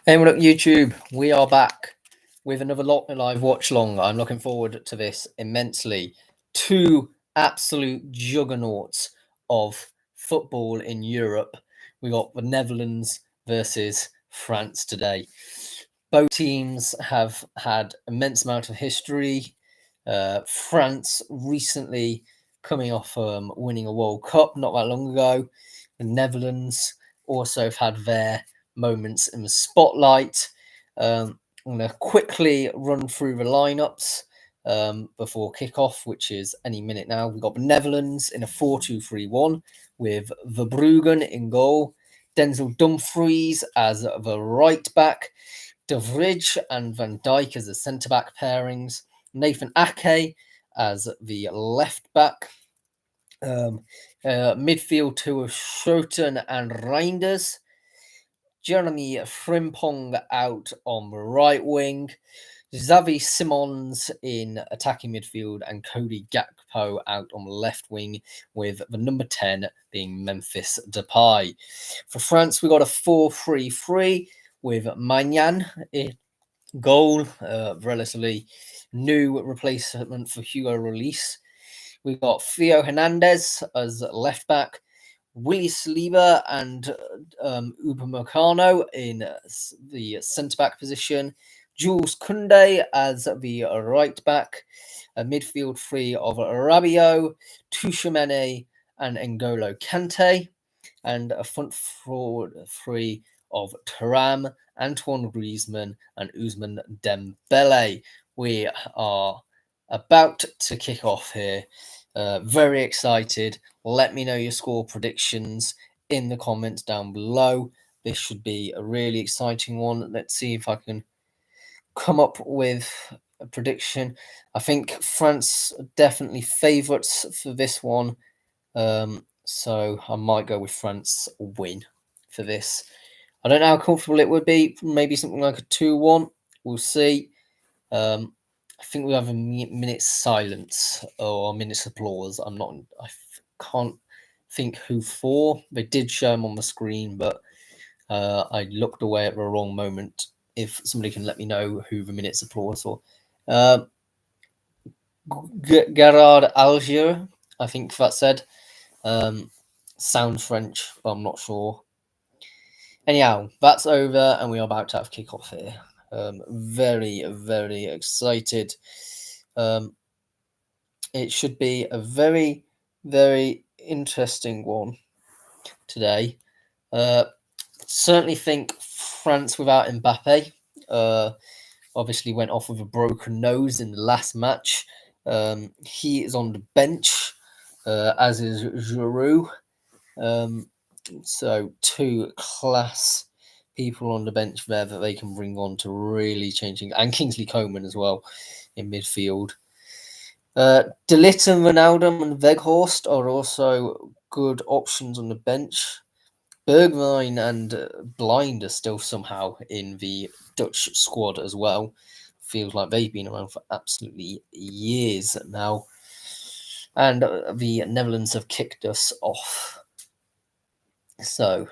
Hey, what up, YouTube? We are back with another live watch long. I'm looking forward to this immensely. Two absolute juggernauts of football in Europe. We got the Netherlands versus France today. Both teams have had immense amount of history. France recently coming off winning a World Cup not that long ago. The Netherlands also have had their moments in the spotlight. I'm going to quickly run through the lineups before kickoff, which is any minute now. We've got the Netherlands in a 4-2-3-1 with Verbruggen in goal, Denzel Dumfries as the right back, De Vrij and Van Dijk as the centre back pairings, Nathan Ake as the left back. Midfield two of Schoten and Reinders. Jeremy Frimpong out on the right wing. Xavi Simons in attacking midfield and Cody Gakpo out on the left wing, with the number 10 being Memphis Depay. For France, we got a 4-3-3 with Magnan in goal, relatively new replacement for Hugo Lloris. We got Theo Hernandez as left back, Willy Saliba and Upamecano in the centre back position, Jules Koundé as the right back, a midfield three of Rabiot, Tchouaméni and N'Golo Kante, and a front forward three of Thuram, Antoine Griezmann and Ousmane Dembele. We are about to kick off here. Very excited. Let me know your score predictions in the comments down below. This should be a really exciting one. Let's see if I can come up with a prediction. I think France are definitely favourites for this one. So I might go with France win for this. I don't know how comfortable it would be. Maybe something like a 2-1. We'll see. I think we have a minute's silence or a minute's applause. I can't think who for. They did show them on the screen, but I looked away at the wrong moment. If somebody can let me know who the minute's applause for. Gerard Algier, I think that said. Sounds French, but I'm not sure. Anyhow, that's over, and we are about to have kickoff here. Very, very excited. It should be a very, very interesting one today. Certainly think France without Mbappe. Obviously went off with a broken nose in the last match. He is on the bench, as is Giroud. So two class people on the bench there that they can bring on to really changing, and Kingsley Coman as well in midfield. De Ligt and Wijnaldum and Weghorst are also good options on the bench. Bergwijn and Blind are still somehow in the Dutch squad as well. Feels like they've been around for absolutely years now. And the Netherlands have kicked us off. So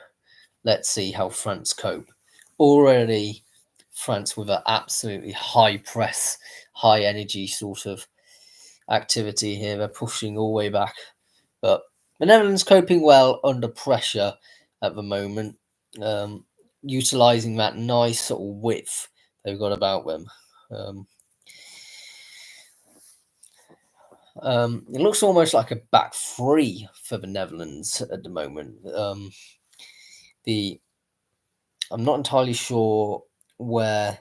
let's see how France cope. Already, France with an absolutely high press, high energy sort of activity here. They're pushing all the way back. But the Netherlands coping well under pressure at the moment, utilising that nice sort of width they've got about them. It looks almost like a back three for the Netherlands at the moment. I'm not entirely sure where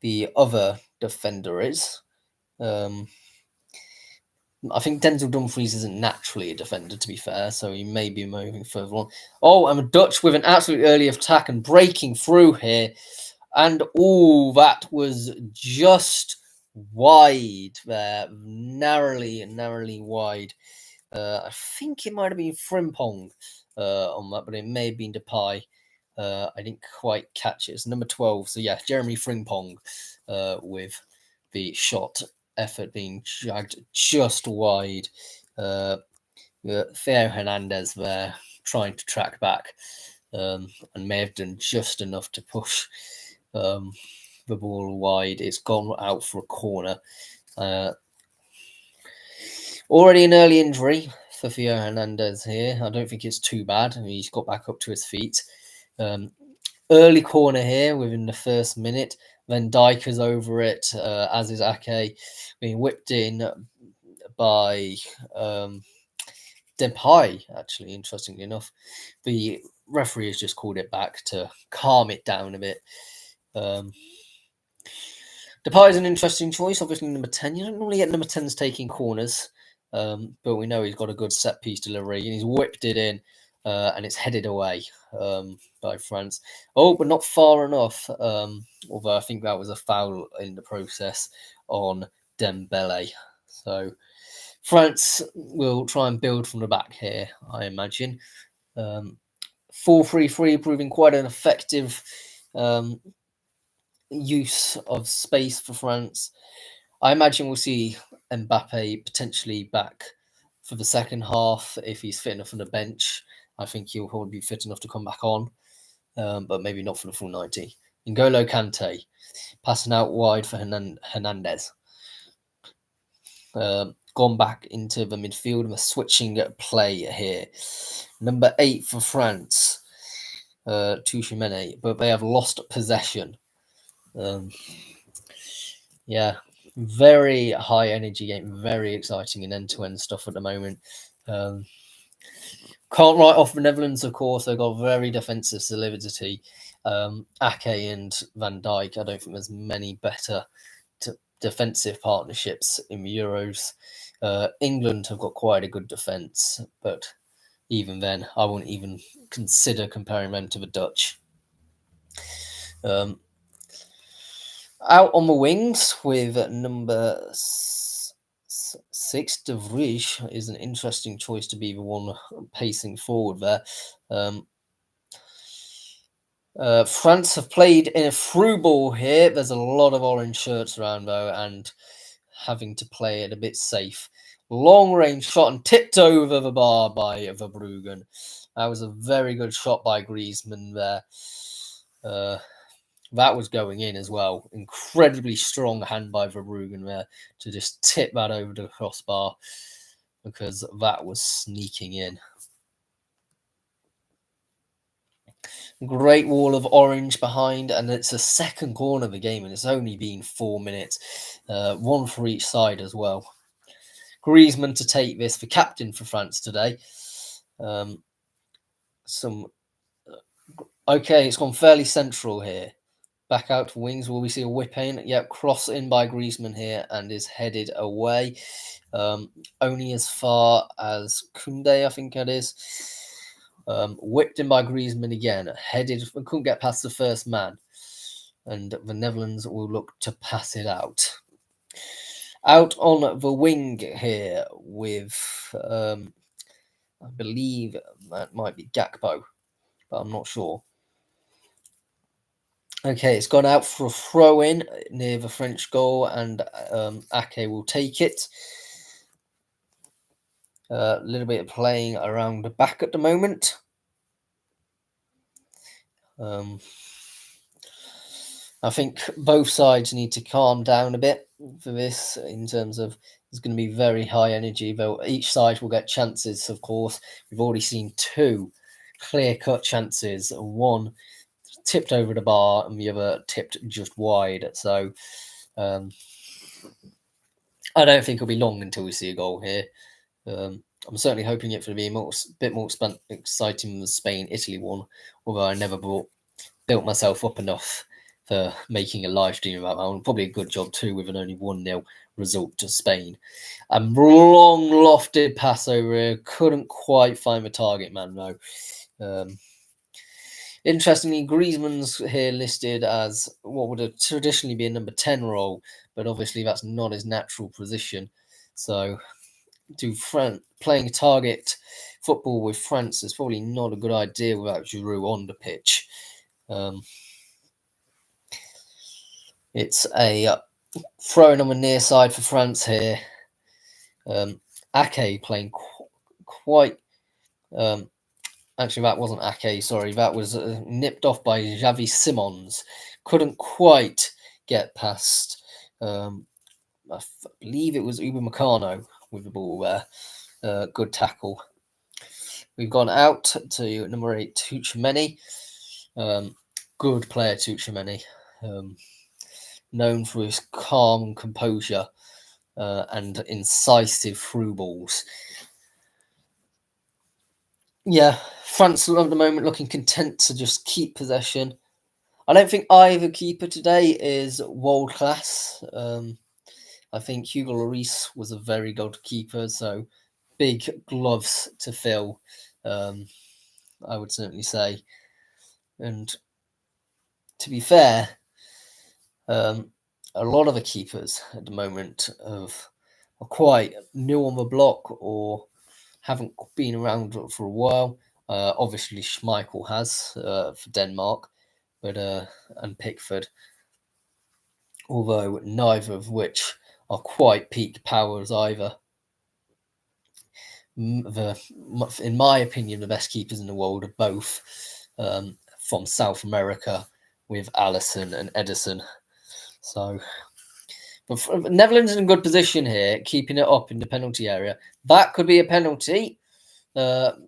the other defender is. I think Denzel Dumfries isn't naturally a defender, to be fair, so he may be moving further on. Oh, and Dutch with an absolute early attack and breaking through here. And that was just wide there, narrowly wide. I think it might have been Frimpong on that, but it may have been Depay. I didn't quite catch it. It's number 12. So yeah, Jeremy Frimpong with the shot effort being jagged just wide. Theo Hernandez there trying to track back and may have done just enough to push the ball wide. It's gone out for a corner. Already an early injury for Theo Hernandez here. I don't think it's too bad. He's got back up to his feet. Early corner here within the first minute. Van Dijk is over it, as is Ake, being whipped in by Depay, actually, interestingly enough. The referee has just called it back to calm it down a bit. Depay is an interesting choice, obviously number 10. You don't normally get number 10s taking corners, but we know he's got a good set-piece delivery, and he's whipped it in, and it's headed away by France. Oh, but not far enough, although I think that was a foul in the process on Dembele. So France will try and build from the back here, I imagine. 4-3-3 proving quite an effective use of space for France. I imagine we'll see Mbappe potentially back for the second half if he's fit enough on the bench. I think he'll probably be fit enough to come back on, but maybe not for the full 90. N'Golo Kante passing out wide for Hernandez. Gone back into the midfield and a switching play here. Number 8 for France, Tchouaméni, but they have lost possession. Yeah, very high energy game, very exciting and end-to-end stuff at the moment. Can't write off the Netherlands, of course. They've got very defensive solidity. Ake and Van Dijk, I don't think there's many better defensive partnerships in the Euros. England have got quite a good defence, but even then, I wouldn't even consider comparing them to the Dutch. Out on the wings with number 6, De Vrij is an interesting choice to be the one pacing forward there. France have played in a through ball here. There's a lot of orange shirts around though, and having to play it a bit safe. Long range shot and tipped over the bar by Verbruggen. That was a very good shot by Griezmann there. That was going in as well. Incredibly strong hand by Verbruggen there to just tip that over the crossbar, because that was sneaking in. Great wall of orange behind, and it's the second corner of the game, and it's only been 4 minutes. One for each side as well. Griezmann to take this, the captain for France today. Okay, it's gone fairly central here. Back out to wings. Will we see a whip in? Yep, cross in by Griezmann here and is headed away. Only as far as Koundé, I think it is. Whipped in by Griezmann again. Headed, couldn't get past the first man. And the Netherlands will look to pass it out. Out on the wing here with, I believe that might be Gakpo, but I'm not sure. Okay, it's gone out for a throw-in near the French goal, and Ake will take it. A little bit of playing around the back at the moment. I think both sides need to calm down a bit for this, in terms of it's going to be very high energy, though each side will get chances, of course. We've already seen 2 clear-cut chances, one tipped over the bar and the other tipped just wide. So I don't think it'll be long until we see a goal here. I'm certainly hoping it to be a bit more exciting than the Spain-Italy one, although I never built myself up enough for making a live stream about that one. Probably a good job too, with an only 1-0 result to Spain. A long lofted pass over here. Couldn't quite find the target man though. Interestingly, Griezmann's here listed as what would have traditionally be a number 10 role, but obviously that's not his natural position. So playing target football with France is probably not a good idea without Giroud on the pitch. It's a throwing on the near side for France here. Ake playing quite... actually, that wasn't Ake, sorry. That was nipped off by Xavi Simons. couldn't quite get past. I believe it was Uber Meccano with the ball there. Good tackle. We've gone out to number 8, Tchouameni. Good player, Tchouameni. Known for his calm composure and incisive through balls. Yeah, France at the moment looking content to just keep possession. I don't think either keeper today is world class. I think Hugo Lloris was a very good keeper, so big gloves to fill, I would certainly say. And to be fair, a lot of the keepers at the moment are quite new on the block or haven't been around for a while. Obviously, Schmeichel has for Denmark, but and Pickford, although neither of which are quite peak powers either. In my opinion, the best keepers in the world are both from South America, with Alisson and Ederson. So, but Netherlands is in good position here, keeping it up in the penalty area. That could be a penalty. The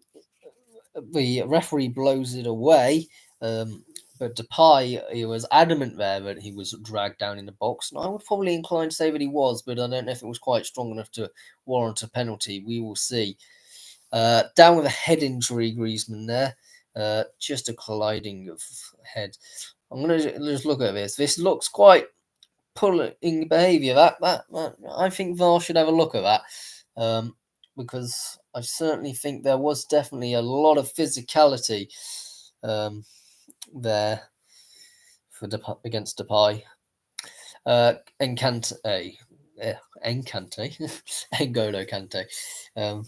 referee blows it away. But Depay, he was adamant there that he was dragged down in the box. And I would probably incline to say that he was, but I don't know if it was quite strong enough to warrant a penalty. We will see. Down with a head injury, Griezmann there. Just a colliding of head. I'm going to just look at this. This looks quite pulling behaviour. That I think VAR should have a look at that. Because I certainly think there was definitely a lot of physicality there for against Depay. N'Golo Kante.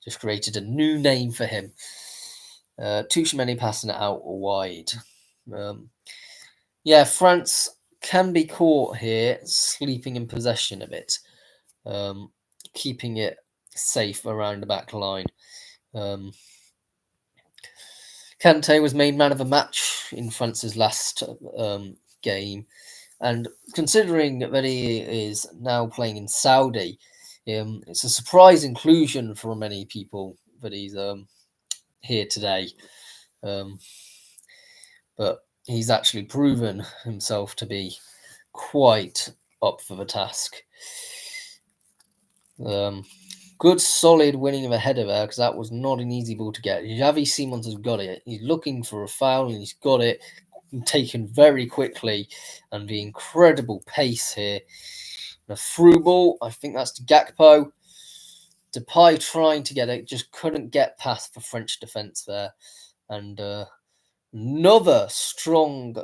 Just created a new name for him. Tchouameni passing it out wide. France can be caught here, sleeping in possession a bit, keeping it safe around the back line. Kante was made man of the match in France's last game, and considering that he is now playing in Saudi, it's a surprise inclusion for many people that he's here today. But he's actually proven himself to be quite up for the task. Good solid winning of a header there, because that was not an easy ball to get. Xavi Simons has got it. He's looking for a foul and he's got it taken very quickly, and the incredible pace here. The through ball, I think that's to Gakpo. Depay trying to get it, just couldn't get past the French defence there. And another strong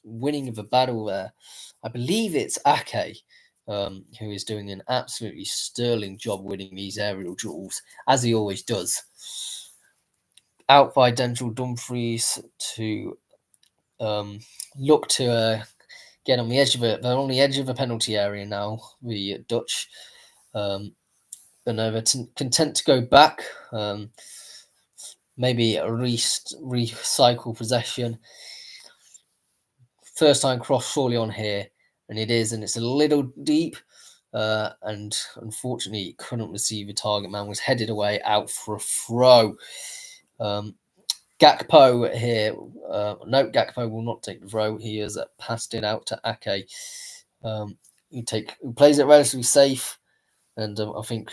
winning of a battle there. I believe it's Ake, who is doing an absolutely sterling job winning these aerial duels, as he always does. Out by Denzel Dumfries to look to get on the edge of it. They're on the edge of a penalty area now, the Dutch. But no, they're content to go back. Maybe recycle possession. First time cross surely on here, and it is, and it's a little deep. And unfortunately, it couldn't receive a target man, was headed away out for a throw. Gakpo here. No, Gakpo will not take the throw. He has passed it out to Ake. He plays it relatively safe, and I think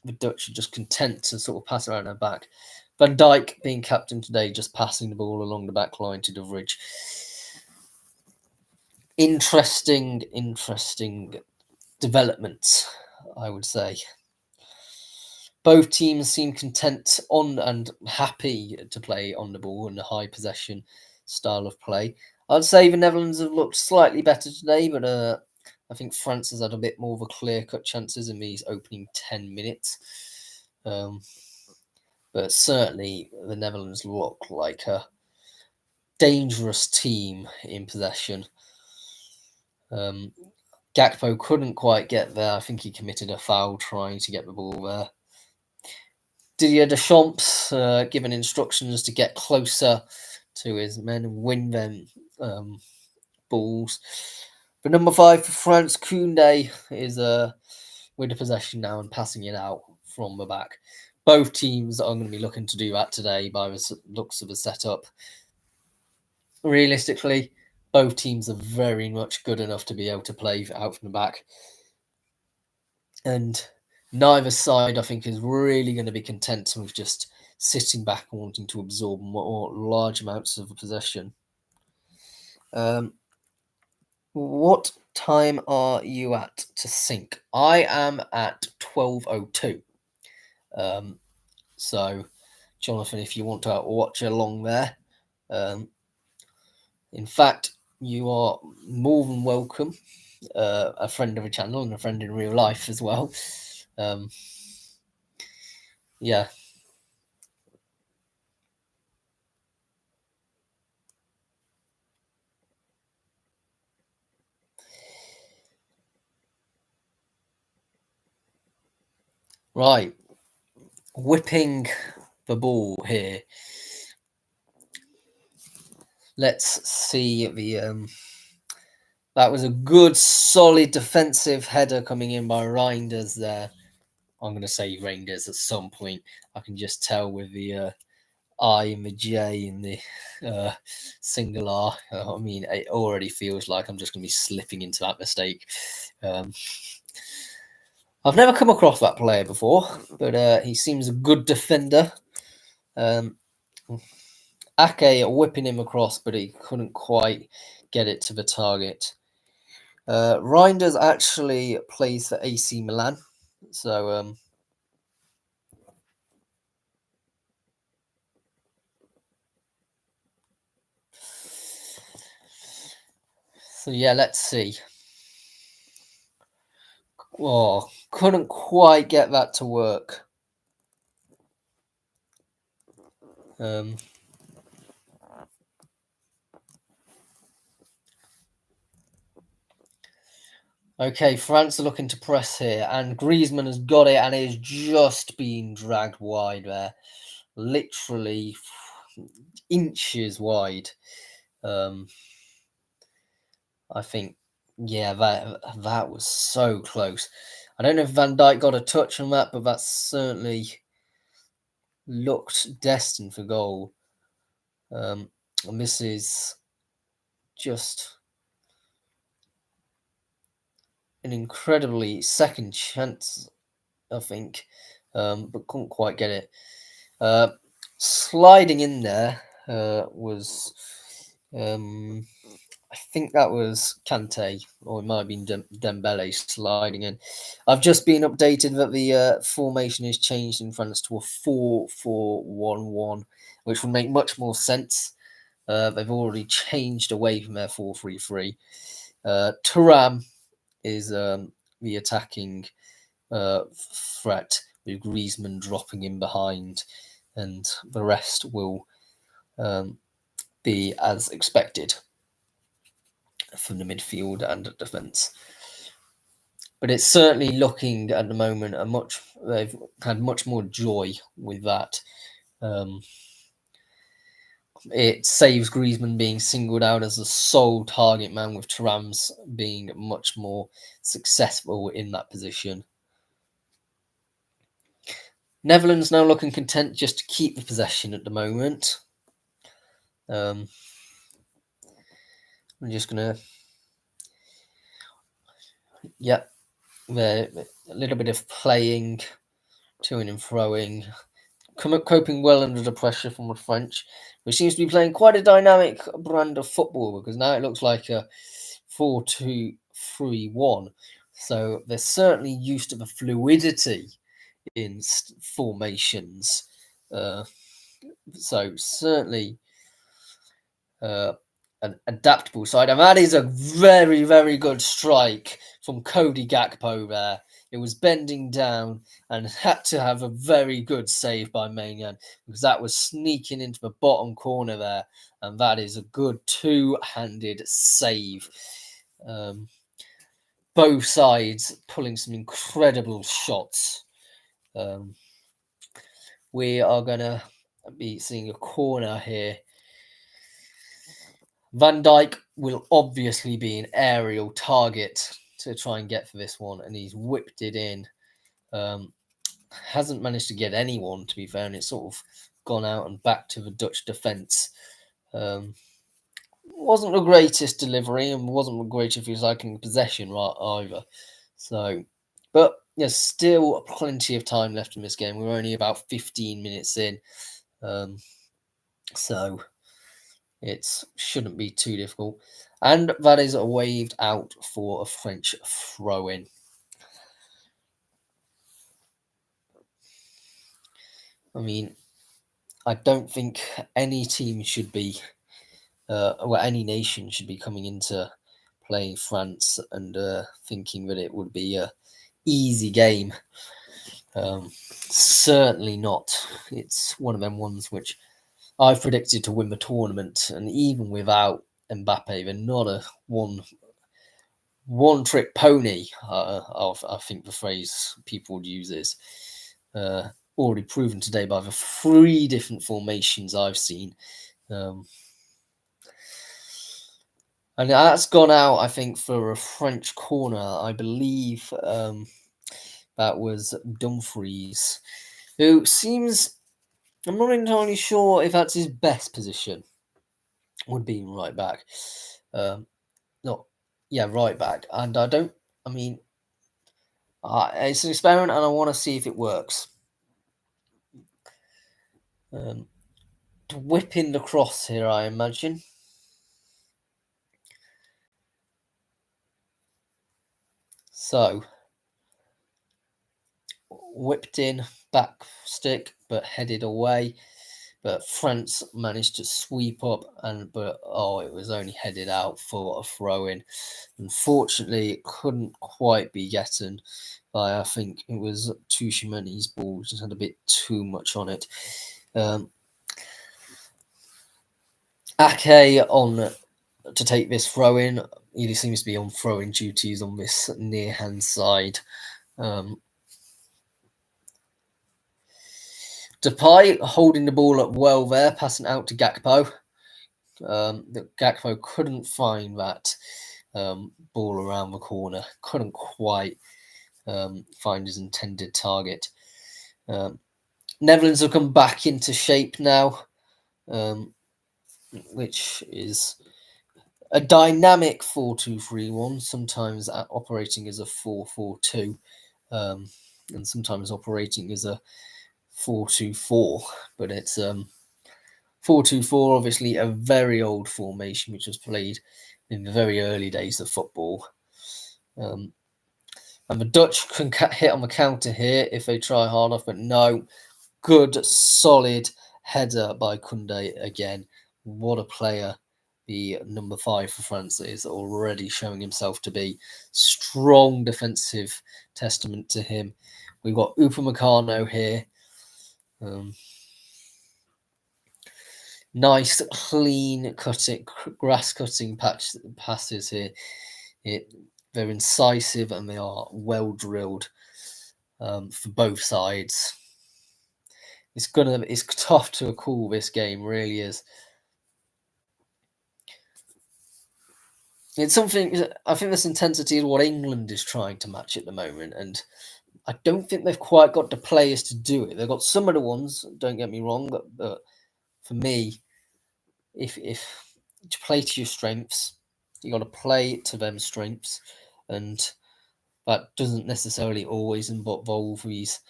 the Dutch are just content to sort of pass around their back. Van Dijk being captain today, just passing the ball along the back line to De Vrij. Interesting developments, I would say. Both teams seem content on and happy to play on the ball in a high possession style of play. I'd say the Netherlands have looked slightly better today, but I think France has had a bit more of a clear-cut chances in these opening 10 minutes. But certainly the Netherlands look like a dangerous team in possession. Gakpo couldn't quite get there. I think he committed a foul trying to get the ball there. Didier Deschamps given instructions to get closer to his men and win them balls. But number 5 for France, Koundé is with the possession now and passing it out from the back. Both teams are going to be looking to do that today by the looks of the setup. Realistically, both teams are very much good enough to be able to play out from the back. And neither side, I think, is really going to be content with just sitting back and wanting to absorb more large amounts of possession. What time are you at to sync? I am at 12:02. So, Jonathan, if you want to watch along there, in fact, you are more than welcome. A friend of the channel and a friend in real life as well. Yeah. Right. Whipping the ball here. Let's see the that was a good solid defensive header coming in by Reinders there. I'm going to say Reinders at some point. I can just tell with the I and the J and the single R. I mean, it already feels like I'm just going to be slipping into that mistake. I've never come across that player before, but he seems a good defender. Ake whipping him across, but he couldn't quite get it to the target. Reinders actually plays for AC Milan, so yeah, let's see. Oh, couldn't quite get that to work. Okay, France are looking to press here, and Griezmann has got it, and it is just being dragged wide there, literally inches wide. I think, yeah, that was so close. I don't know if Van Dijk got a touch on that, but that certainly looked destined for goal. And this is just an incredibly second chance, I think, but couldn't quite get it. Sliding in there was, I think that was Kante, or it might have been Dembele sliding in. I've just been updated that the formation is changed in France to a 4-4-1-1, which would make much more sense. They've already changed away from their 4-3-3. Thuram is the attacking threat, with Griezmann dropping in behind, and the rest will be as expected from the midfield and defence. But it's certainly looking at the moment they've had much more joy with that. It saves Griezmann being singled out as the sole target man, with Thuram's being much more successful in that position. Netherlands now looking content just to keep the possession at the moment. I'm just going to, a little bit of playing, toing and throwing, coping well under the pressure from the French, which seems to be playing quite a dynamic brand of football, because now it looks like a 4-2-3-1. So they're certainly used to the fluidity in formations. So certainly an adaptable side. And that is a very, very good strike from Cody Gakpo there. It was bending down and had to have a very good save by Maignan, because that was sneaking into the bottom corner there. And that is a good two-handed save. Both sides pulling some incredible shots. We are going to be seeing a corner here. Van Dijk will obviously be an aerial target to try and get for this one, and he's whipped it in. Hasn't managed to get anyone, to be fair, and it's sort of gone out and back to the Dutch defence. Wasn't the greatest delivery and wasn't the greatest recycling possession either. So, but there's still plenty of time left in this game. We're only about 15 minutes in. So it shouldn't be too difficult. And that is waved out for a French throw-in. I mean, I don't think any team should be, or any nation should be coming into playing France and thinking that it would be a easy game. Certainly not. It's one of them ones which I've predicted to win the tournament, and even without Mbappe, they're not a one-trick pony. I think the phrase people would use is already proven today by the 3 different formations I've seen. And that's gone out, I think, for a French corner. I believe that was Dumfries, who seems, I'm not entirely sure if that's his best position, would be right back. Right back. And it's an experiment and I want to see if it works. To whip in the cross here, I imagine. So, whipped in, back stick, but headed away. But France managed to sweep up, but it was only headed out for a throw-in. Unfortunately, it couldn't quite be gotten by, I think it was Tchouaméni's ball, just had a bit too much on it. Ake on to take this throw-in. He seems to be on throwing duties on this near-hand side. Depay holding the ball up well there, passing out to Gakpo. Gakpo couldn't find that ball around the corner, couldn't quite find his intended target. Netherlands have come back into shape now, which is a dynamic 4-2-3-1, sometimes operating as a 4-4-2, and sometimes operating as a 4-2-4, but it's 4-2-4, obviously a very old formation which was played in the very early days of football. And the Dutch can hit on the counter here if they try hard enough, but no. Good, solid header by Koundé again. What a player the number 5 for France is already showing himself to be. Strong defensive testament to him. We've got Upamecano here. Nice, clean grass cutting passes here. They're incisive and they are well drilled for both sides. It's tough to call this game, really is. It's something, I think this intensity is what England is trying to match at the moment, and I don't think they've quite got the players to do it. They've got some of the ones, don't get me wrong, but for me, if to play to your strengths, you got to play to them strengths, and that doesn't necessarily always involve these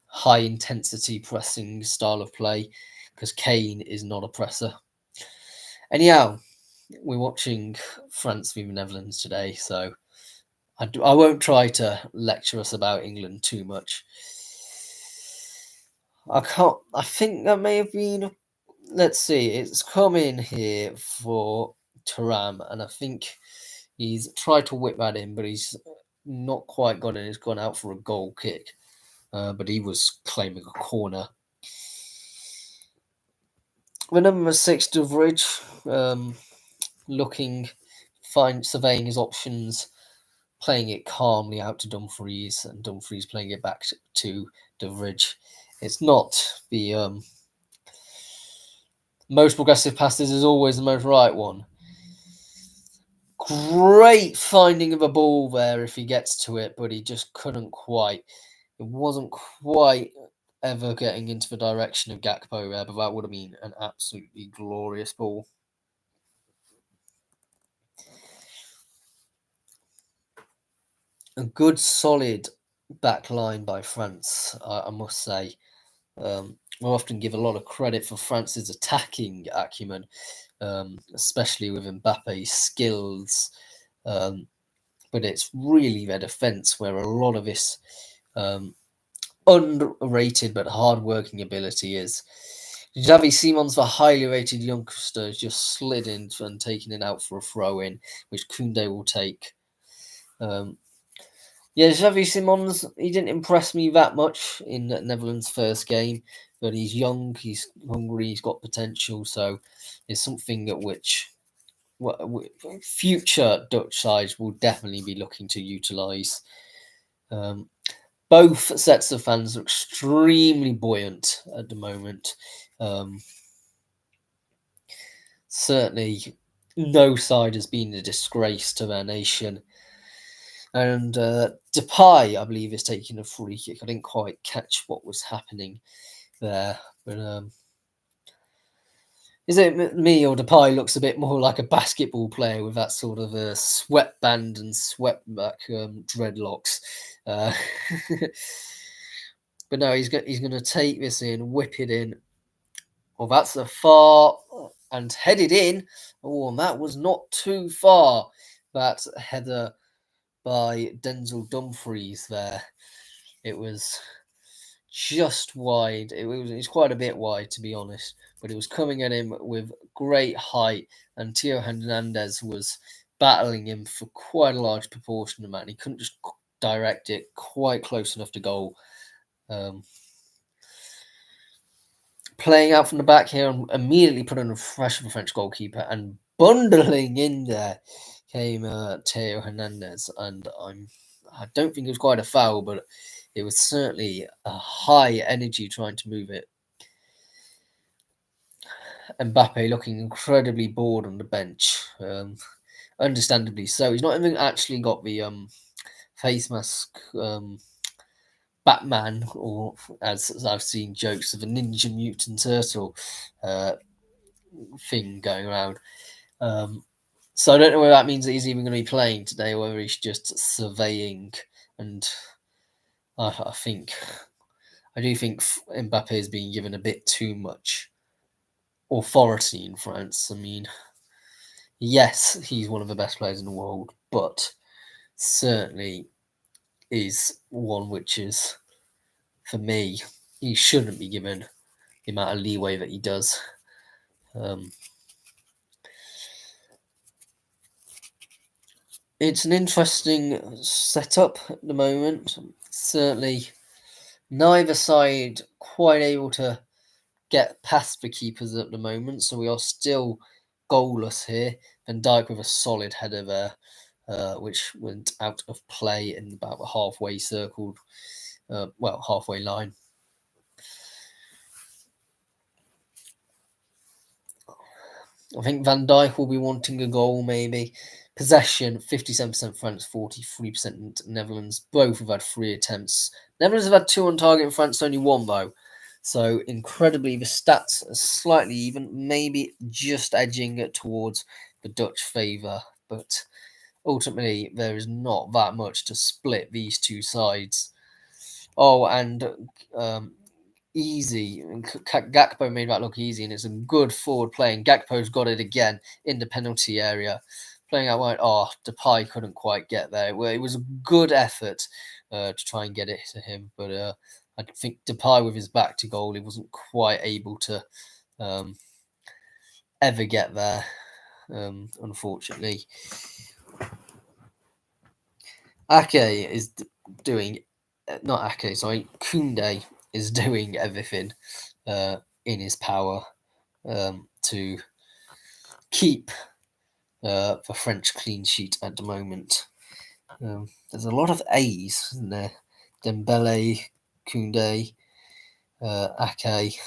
high intensity pressing style of play, because Kane is not a presser. Anyhow, we're watching France v the Netherlands today, so I won't try to lecture us about England too much. I think that may have been, let's see, it's come in here for Thuram, and I think he's tried to whip that in, but he's not quite got it. He's gone out for a goal kick, but he was claiming a corner. The number 6, De Vrij, surveying his options, playing it calmly out to Dumfries, and Dumfries playing it back to De Vrij. It's not the Most progressive passes is always the most right one. Great finding of a ball there if he gets to it, but he just couldn't quite. It wasn't quite ever getting into the direction of Gakpo there, but that would have been an absolutely glorious ball. A good solid back line by France, I must say. I often give a lot of credit for France's attacking acumen, especially with Mbappe's skills. But it's really their defence where a lot of this underrated but hard-working ability is. Xavi Simons, the highly rated youngster, has just slid in and taken it out for a throw-in, which Koundé will take. Yeah, Xavi Simons, he didn't impress me that much in Netherlands' first game, but he's young, he's hungry, he's got potential, so it's something at which future Dutch sides will definitely be looking to utilise. Both sets of fans are extremely buoyant at the moment. Certainly, no side has been a disgrace to their nation. And Depay, I believe, is taking a free kick. I didn't quite catch what was happening there, but is it me or Depay looks a bit more like a basketball player with that sort of a sweatband and swept-back dreadlocks? But no, he's going to take this in, whip it in. Well, that's a far and headed in. Oh, and that was not too far. That header by Denzel Dumfries there. It was just wide. It was quite a bit wide, to be honest, but it was coming at him with great height, and Theo Hernandez was battling him for quite a large proportion of that, and he couldn't just direct it quite close enough to goal. Playing out from the back here and immediately put under pressure of the French goalkeeper, and bundling in there came Theo Hernandez, and I don't think it was quite a foul, but it was certainly a high energy trying to move it. Mbappe looking incredibly bored on the bench, understandably so. He's not even actually got the face mask Batman, or as I've seen jokes of a Ninja Mutant Turtle thing going around. So I don't know whether that means that he's even going to be playing today, or whether he's just surveying. And I do think Mbappe is being given a bit too much authority in France. I mean, yes, he's one of the best players in the world, but certainly is one which is, for me, he shouldn't be given the amount of leeway that he does. It's an interesting setup at the moment. Certainly, neither side quite able to get past the keepers at the moment, so we are still goalless here. Van Dijk with a solid header there, which went out of play in about the halfway circle, halfway line. I think Van Dijk will be wanting a goal, maybe. Possession, 57% France, 43% Netherlands. Both have had 3 attempts. Netherlands have had 2 on target, and France only 1, though. So, incredibly, the stats are slightly even, maybe just edging it towards the Dutch favour. But ultimately, there is not that much to split these two sides. Oh, and easy. Gakpo made that look easy, and it's a good forward play. And Gakpo's got it again in the penalty area, playing out wide. Oh, Depay couldn't quite get there. Well, it was a good effort to try and get it to him, but I think Depay with his back to goal, he wasn't quite able to ever get there, unfortunately. Ake is doing, not Ake, sorry, Koundé is doing everything in his power to keep the French clean sheet at the moment. There's a lot of A's, isn't there? Dembele, Koundé, Ake.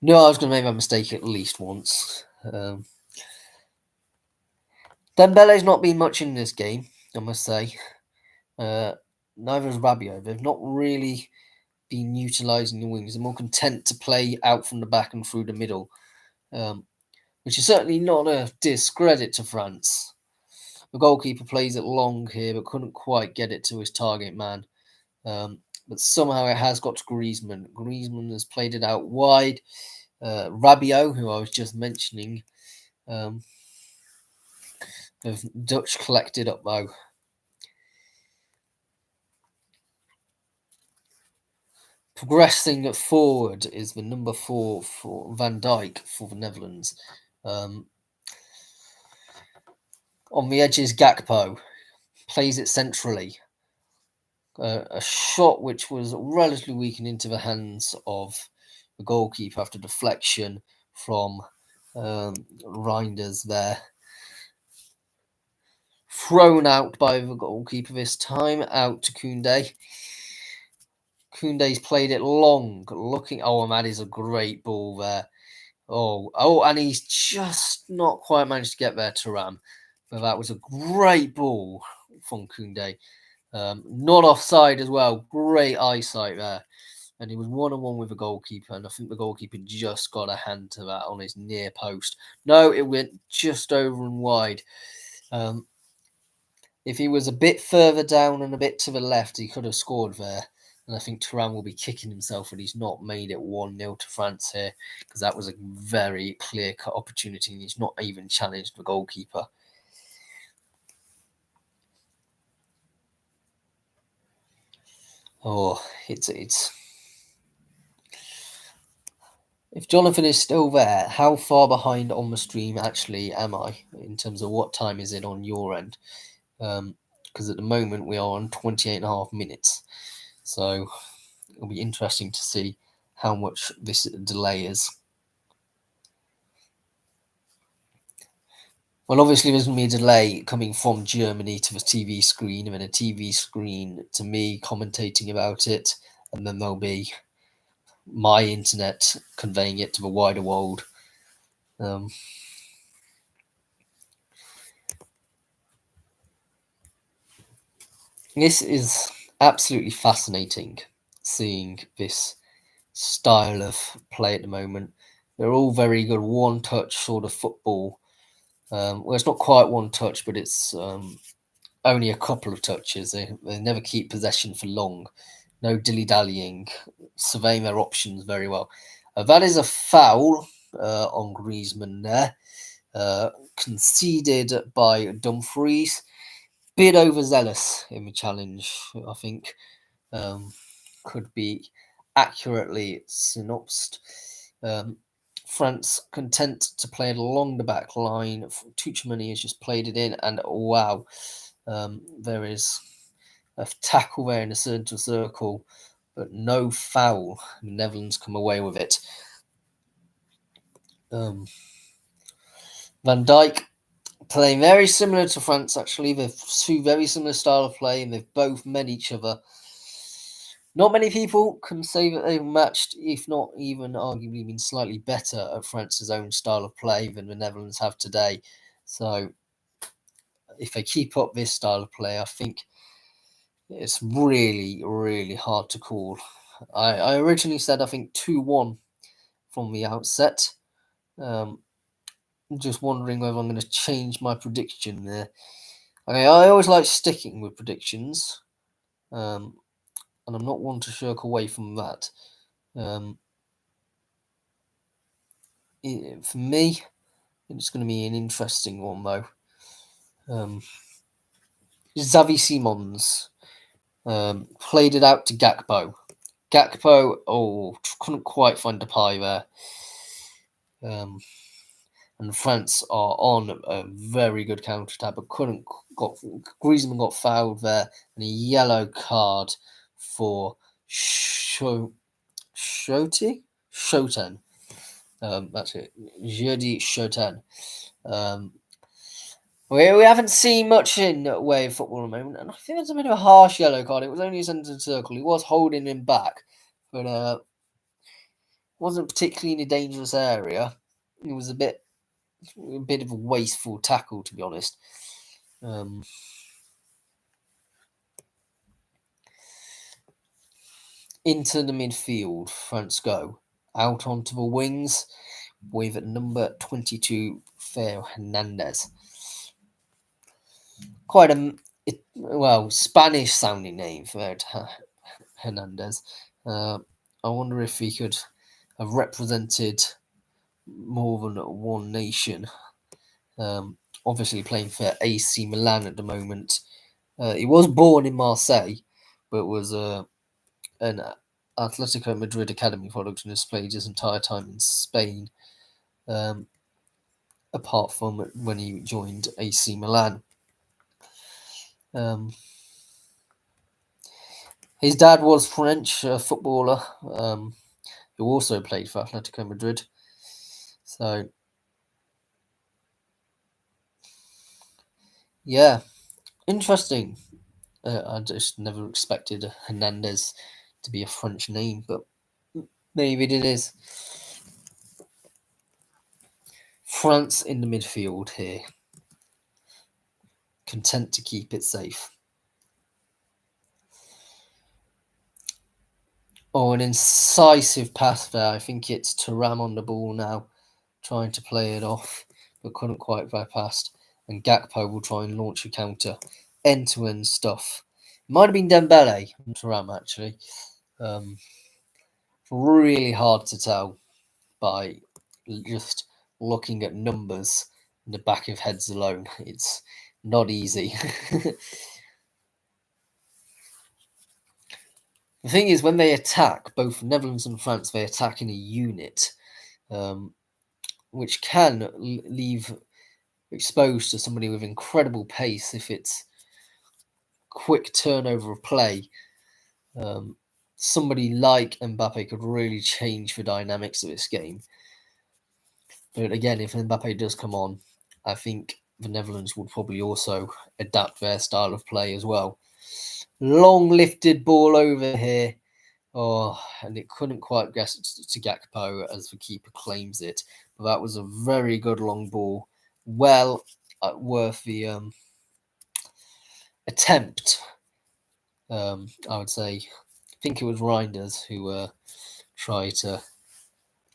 No, I was going to make that mistake at least once. Dembele's not been much in this game, I must say. Neither has Rabiot. They've not really been utilising the wings. They're more content to play out from the back and through the middle, which is certainly not a discredit to France. The goalkeeper plays it long here, but couldn't quite get it to his target man. But somehow it has got to Griezmann. Griezmann has played it out wide. Rabiot, who I was just mentioning, the Dutch collected up though. Progressing forward is the number 4 for Van Dijk for the Netherlands. On the edges, Gakpo plays it centrally. A shot which was relatively weakened into the hands of the goalkeeper after deflection from Reinders there. Thrown out by the goalkeeper this time, out to Koundé. Koundé's played it long, looking. Oh, and that is a great ball there. Oh, and he's just not quite managed to get there, Thuram. But that was a great ball from Koundé. Not offside as well. Great eyesight there. And he was 1-on-1 with the goalkeeper, and I think the goalkeeper just got a hand to that on his near post. No, it went just over and wide. If he was a bit further down and a bit to the left, he could have scored there. And I think Thuram will be kicking himself that he's not made it 1-0 to France here, because that was a very clear-cut opportunity, and he's not even challenged the goalkeeper. Oh, it's. If Jonathan is still there, how far behind on the stream actually am I in terms of what time is it on your end? Because at the moment we are on 28.5 minutes. So it'll be interesting to see how much this delay is. Well, obviously there's going to be a delay coming from Germany to the TV screen, and then a TV screen to me commentating about it, and then there'll be my internet conveying it to the wider world. This is absolutely fascinating, seeing this style of play at the moment. They're all very good one-touch sort of football. Well, it's not quite one touch, but it's only a couple of touches. They never keep possession for long. No dilly-dallying, surveying their options very well. That is a foul on Griezmann there, conceded by Dumfries. Bit overzealous in the challenge, I think, could be accurately synopsed. France content to play it along the back line. Tuchmani has just played it in, and wow, there is a tackle there in the centre circle, but no foul. The Netherlands come away with it. Van Dijk playing very similar to France, actually. They're two very similar style of play, and they've both met each other. Not many people can say that they've matched, if not even arguably been slightly better at France's own style of play than the Netherlands have today. So if they keep up this style of play, I think it's really, really hard to call. I originally said, I think, 2-1 from the outset. I'm just wondering whether I'm going to change my prediction there. Okay, I always like sticking with predictions. And I'm not one to shirk away from that. For me, it's going to be an interesting one, though. Xavi Simons played it out to Gakpo. Gakpo, couldn't quite find Depay there. And France are on a very good counter attack, but Griezmann got fouled there, and a yellow card for Shoten. That's it, Jordi Shoten. We haven't seen much in way of football at the moment, and I think it's a bit of a harsh yellow card. It was only a centre circle. He was holding him back, but Wasn't particularly in a dangerous area. It was a bit of a wasteful tackle, to be honest. Into the midfield, France go out onto the wings with number 22, Theo Hernandez. Quite a Spanish sounding name for Hernandez. I wonder if he could have represented more than one nation. Obviously playing for AC Milan at the moment. He was born in Marseille, but was an Atletico Madrid academy product and has played his entire time in Spain, apart from when he joined AC Milan. His dad was French footballer, who also played for Atletico Madrid. So, yeah, interesting. I just never expected Hernandez to be a French name, but maybe it is. France in the midfield here, content to keep it safe. Oh, an incisive pass there. I think it's Thuram on the ball now, trying to play it off, but couldn't quite bypass. And Gakpo will try and launch a counter. End-to-end stuff. It might have been Dembele and Thuram, actually. Really hard to tell by just looking at numbers in the back of heads alone. It's not easy. The thing is, when they attack, both Netherlands and France, they attack in a unit, which can leave exposed to somebody with incredible pace if it's quick turnover of play. Somebody like Mbappe could really change the dynamics of this game. But again, if Mbappe does come on, I think the Netherlands would probably also adapt their style of play as well. Long lifted ball over here. Oh, and it couldn't quite get to Gakpo as the keeper claims it. But that was a very good long ball. Well worth the attempt. I would say. I think it was Reinders who tried to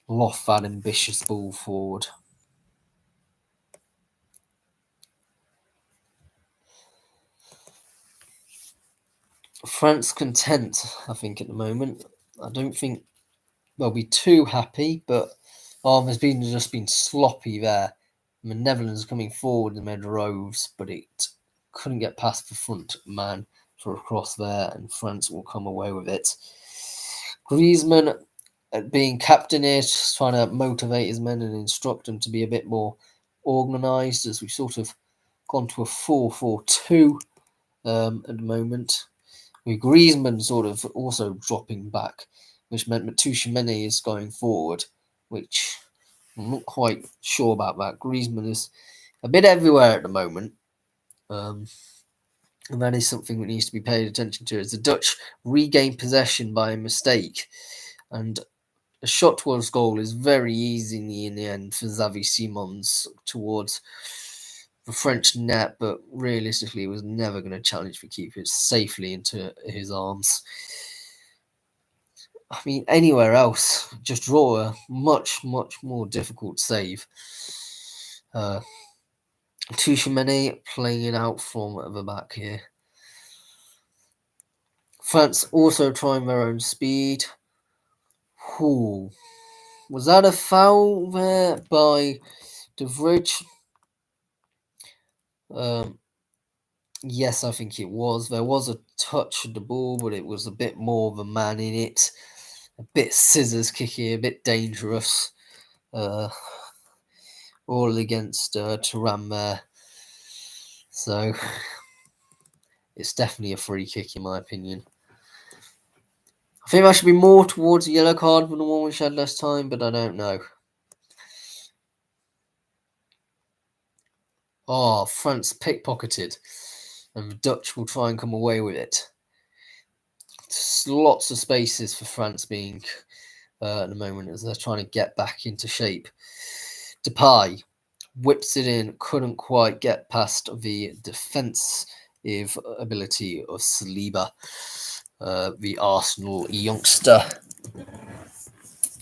loft that ambitious ball forward. France content, I think, at the moment. I don't think they'll be too happy, but there's just been sloppy there. The Netherlands coming forward and made roves, but it couldn't get past the front man for a cross there, and France will come away with it. Griezmann, being captain here, just trying to motivate his men and instruct them to be a bit more organised, as we've sort of gone to a 4-4-2 at the moment. With Griezmann sort of also dropping back, which meant Matushimene is going forward, which I'm not quite sure about that. Griezmann is a bit everywhere at the moment. And that is something that needs to be paid attention to. As the Dutch regain possession by a mistake. And a shot towards goal is very easy in the end for Xavi Simons towards the French net, but realistically, he was never going to challenge the keeper safely into his arms. I mean, anywhere else, just draw a much, much more difficult save. Tchouaméni playing it out from the back here. France also trying their own speed. Ooh. Was that a foul there by De Vrij? Yes, I think it was. There was a touch of the ball, but it was a bit more of a man in it. A bit scissors kicky, a bit dangerous. All against Thuram there. So it's definitely a free kick in my opinion. I think that should be more towards a yellow card than the one which had less time, but I don't know. Oh, France pickpocketed. And the Dutch will try and come away with it. Lots of spaces for France being at the moment as they're trying to get back into shape. Depay whips it in, couldn't quite get past the defensive ability of Saliba, the Arsenal youngster,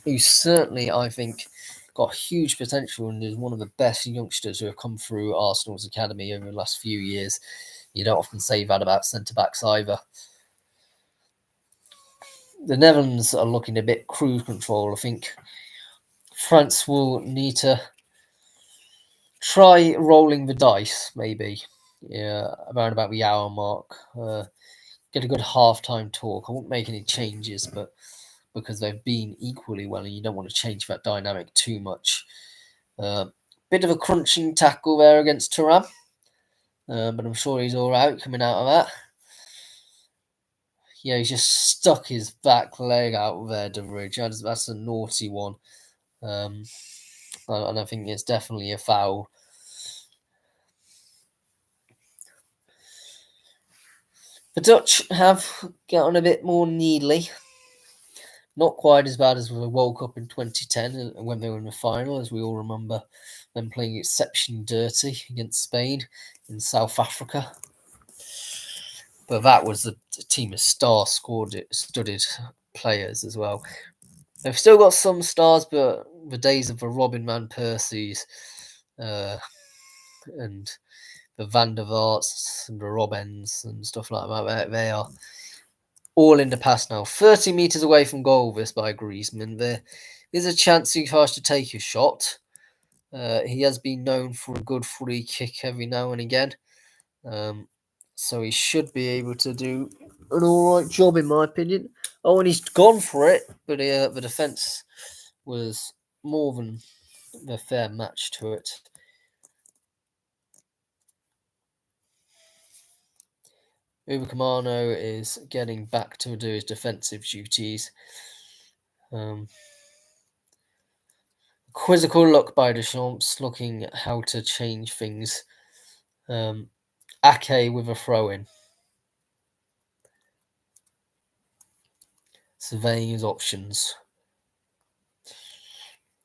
who certainly, I think, got huge potential and is one of the best youngsters who have come through Arsenal's academy over the last few years. You don't often say that about centre-backs either. The Netherlands are looking a bit cruise control. I think France will need to try rolling the dice, maybe, around about the hour mark. Get a good half-time talk. I won't make any changes, but because they've been equally well, and you don't want to change that dynamic too much. Bit of a crunching tackle there against Thuram, but I'm sure he's all right coming out of that. Yeah, he's just stuck his back leg out there, De Vrij. That's a naughty one. And I think it's definitely a foul. The Dutch have gotten a bit more needly. Not quite as bad as the World Cup in 2010 when they were in the final, as we all remember them playing exceptionally dirty against Spain in South Africa. But that was a team of star-studded players as well. They've still got some stars, but the days of the Robin van Persies and the Van der Vaarts and the Robins and stuff like that, they are all in the past now. 30 metres away from goal, this by Griezmann. There is a chance he tries to take a shot. He has been known for a good free kick every now and again. So he should be able to do an alright job, in my opinion. Oh, and he's gone for it, but the defence was more than the fair match to it. Upamecano is getting back to do his defensive duties. Quizzical look by Deschamps, looking how to change things. Ake with a throw-in. Surveying his options.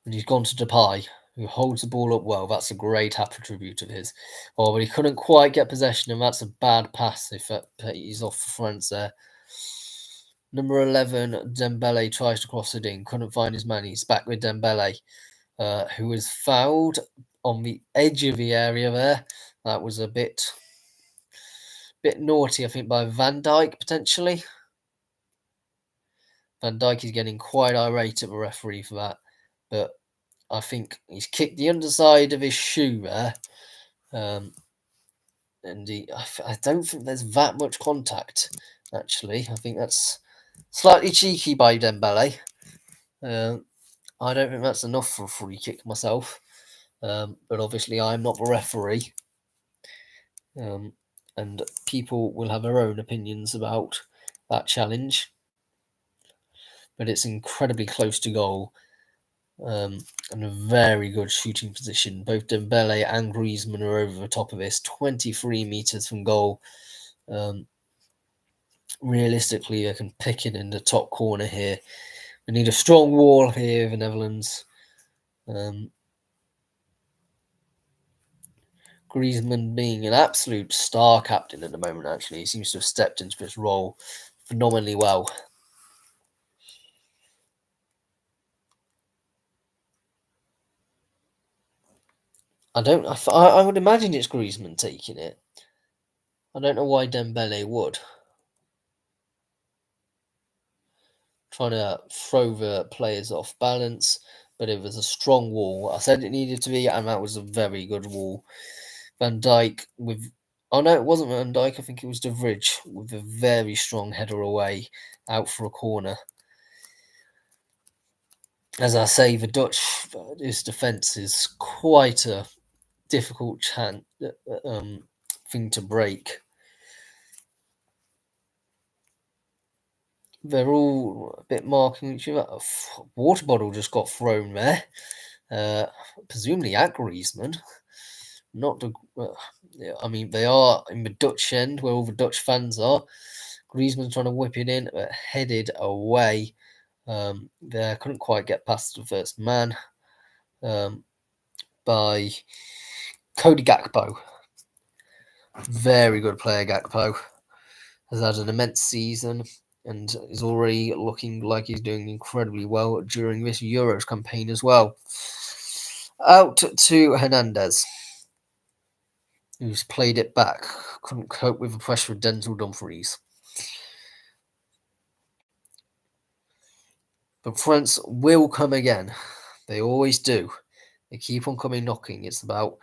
And he's gone to Depay, who holds the ball up well. That's a great attribute of his. Oh, but he couldn't quite get possession, and that's a bad pass if he's off for France there. Number 11, Dembele tries to cross it in. Couldn't find his man. He's back with Dembele, who was fouled on the edge of the area there. That was a bit naughty, I think, by Van Dijk, potentially. Van Dijk is getting quite irate at the referee for that. But I think he's kicked the underside of his shoe there. And I don't think there's that much contact, actually. I think that's slightly cheeky by Dembele. I don't think that's enough for a free kick myself. But obviously I'm not the referee. And people will have their own opinions about that challenge. But it's incredibly close to goal. And a very good shooting position. Both Dembele and Griezmann are over the top of this. 23 metres from goal. Realistically, they can pick it in the top corner here. We need a strong wall here, the Netherlands. Griezmann being an absolute star captain at the moment, actually. He seems to have stepped into this role phenomenally well. I would imagine it's Griezmann taking it. I don't know why Dembele would. Trying to throw the players off balance, but it was a strong wall. I said it needed to be, and that was a very good wall. Van Dijk with... Oh no, it wasn't Van Dijk. I think it was De Vrij with a very strong header away, out for a corner. As I say, the Dutch, his defence is quite a difficult thing to break. They're all a bit marking each other. A water bottle just got thrown there, presumably at Griezmann. Not the... I mean, they are in the Dutch end, where all the Dutch fans are. Griezmann's trying to whip it in, but headed away. They couldn't quite get past the first man by Cody Gakpo. Very good player, Gakpo. Has had an immense season and is already looking like he's doing incredibly well during this Euros campaign as well. Out to Hernandez, who's played it back. Couldn't cope with the pressure of Denzel Dumfries. But France will come again. They always do. They keep on coming knocking. It's about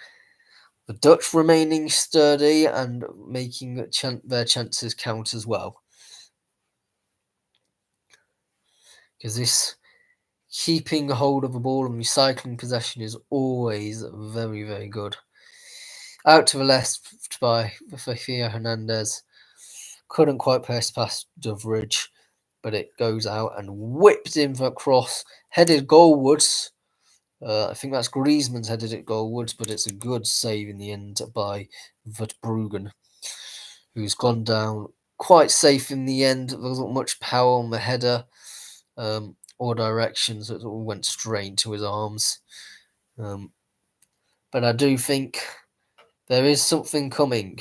the Dutch remaining sturdy and making their chances count as well. Because this keeping hold of the ball and recycling possession is always very, very good. Out to the left by Theo Hernandez. Couldn't quite press past Doveridge, but it goes out and whipped in for a cross. Headed goalwards. I think that's Griezmann's headed it goalwards, but it's a good save in the end by Verbruggen, who's gone down quite safe in the end. There wasn't much power on the header or directions. It all went straight into his arms. But I do think there is something coming.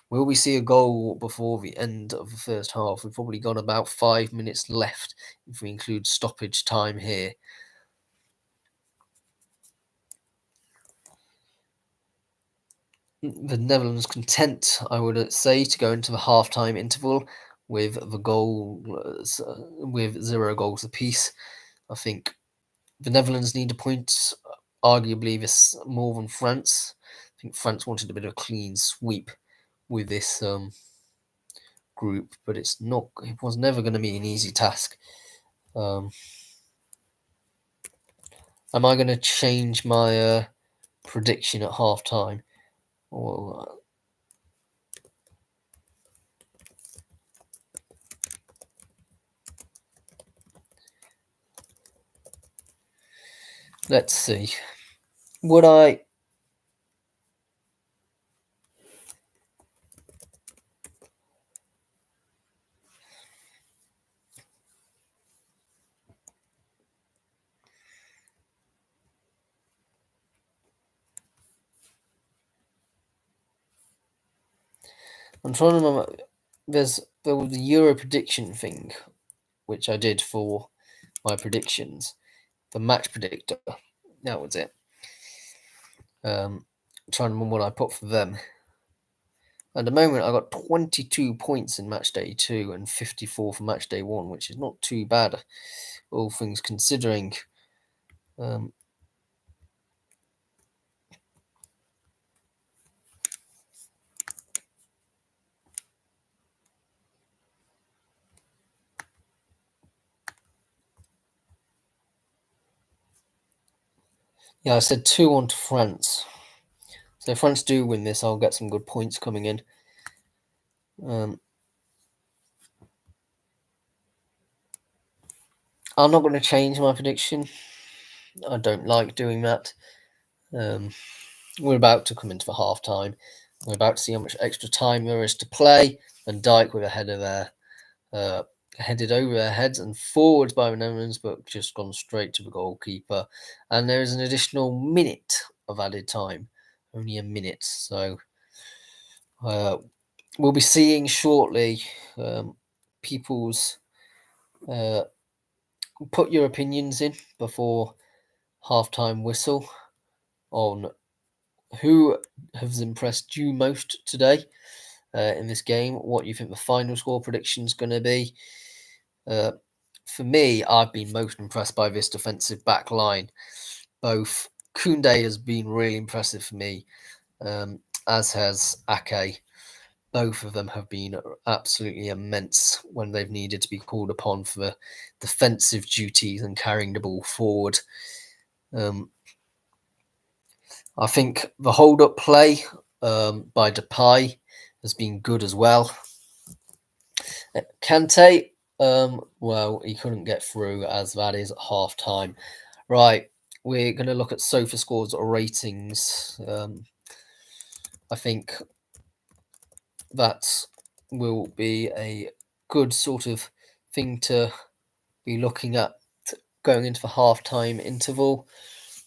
Will we see a goal before the end of the first half? We've probably got about 5 minutes left if we include stoppage time here. The Netherlands content, I would say, to go into the half-time interval with the goal with 0 goals apiece. I think the Netherlands need a point, arguably this more than France. I think France wanted a bit of a clean sweep with this group, but it was never going to be an easy task. Am I going to change my prediction at half-time? Or let's see. Would I? I'm trying to remember. There was the Euro prediction thing, which I did for my predictions. The match predictor. That was it. Trying to remember what I put for them. At the moment, I got 22 points in match day 2 and 54 for match day 1, which is not too bad, all things considering. Yeah, I said 2-1 to France. So if France do win this, I'll get some good points coming in. I'm not going to change my prediction. I don't like doing that. We're about to come into the half time. We're about to see how much extra time there is to play. And Dijk with a header there. Headed over their heads and forwards by the Netherlands, but just gone straight to the goalkeeper. And there is an additional minute of added time. Only a minute. So we'll be seeing shortly people's put your opinions in before halftime whistle on who has impressed you most today in this game, what you think the final score prediction is going to be. For me, I've been most impressed by this defensive back line. Both Koundé has been really impressive for me, as has Ake. Both of them have been absolutely immense when they've needed to be called upon for the defensive duties and carrying the ball forward. I think the hold-up play by Depay has been good as well. Kante, well, he couldn't get through as that is half-time. Right, we're going to look at SofaScore's ratings. I think that will be a good sort of thing to be looking at going into the half-time interval.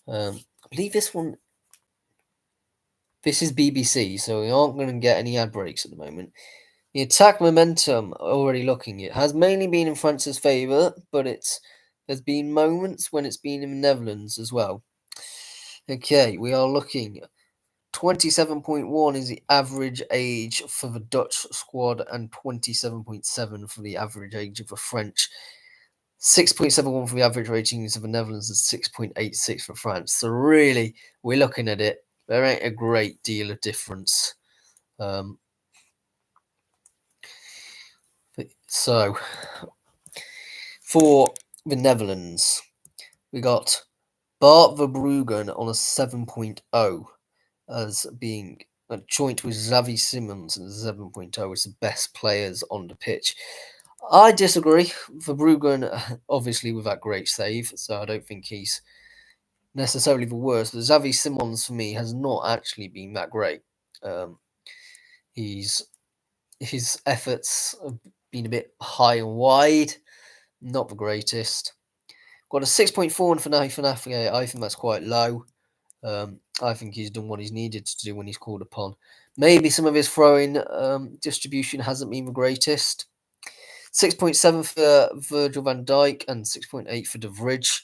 I believe this is BBC, so we aren't going to get any ad breaks at the moment. The attack momentum, already looking, it has mainly been in France's favour, but there's been moments when it's been in the Netherlands as well. Okay, we are looking. 27.1 is the average age for the Dutch squad and 27.7 for the average age of the French. 6.71 for the average ratings of the Netherlands and 6.86 for France. So really, we're looking at it. There ain't a great deal of difference. So for the Netherlands, we got Bart Verbruggen on a 7.0 as being a joint with Xavi Simons and 7.0 as the best players on the pitch. I disagree. Verbruggen, obviously, with that great save, so I don't think he's necessarily the worst. But Xavi Simons, for me, has not actually been that great. His efforts have been a bit high and wide, not the greatest. Got a 6.4 for Nathan Affleck. I think that's quite low. I think he's done what he's needed to do when he's called upon. Maybe some of his throwing distribution hasn't been the greatest. 6.7 for Virgil van Dijk and 6.8 for De Vrij.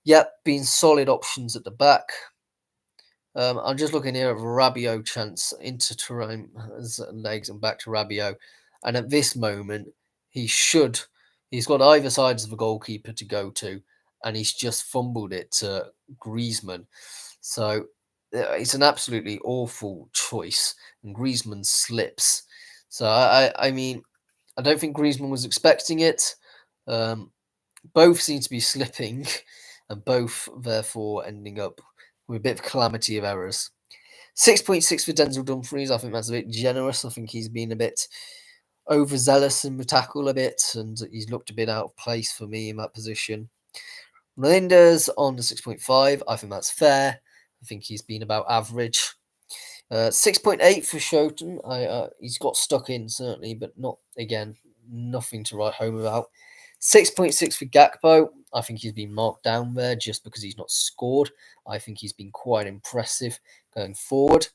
Yep, been solid options at the back. I'm just looking here at Rabiot chance into Thuram's legs and back to Rabiot. And at this moment, he's got either sides of the goalkeeper to go to, and he's just fumbled it to Griezmann. So it's an absolutely awful choice, and Griezmann slips. So I mean, I don't think Griezmann was expecting it. Both seem to be slipping, and both therefore ending up with a bit of calamity of errors. 6.6 for Denzel Dumfries. I think that's a bit generous. I think he's been a bit overzealous in the tackle a bit, and he's looked a bit out of place for me in that position. Melendez on the 6.5. I think that's fair. I think he's been about average. 6.8 for Schouten. He's got stuck in, certainly, but nothing to write home about. 6.6 for Gakpo. I think he's been marked down there just because he's not scored. I think he's been quite impressive going forward.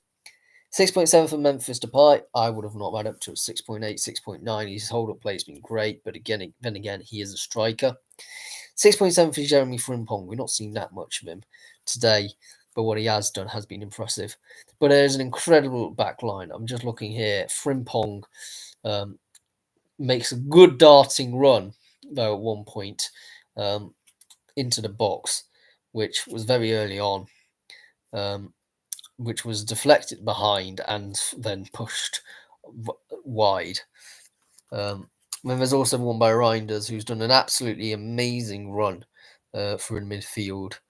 6.7 for Memphis Depay. I would have knocked that up to a 6.8, 6.9. His hold-up play has been great, but then again, he is a striker. 6.7 for Jeremy Frimpong. We've not seen that much of him today, but what he has done has been impressive. But there's an incredible back line. I'm just looking here. Frimpong makes a good darting run, though, at one point into the box, which was very early on, which was deflected behind and then pushed wide. Then there's also one by Reinders, who's done an absolutely amazing run through midfield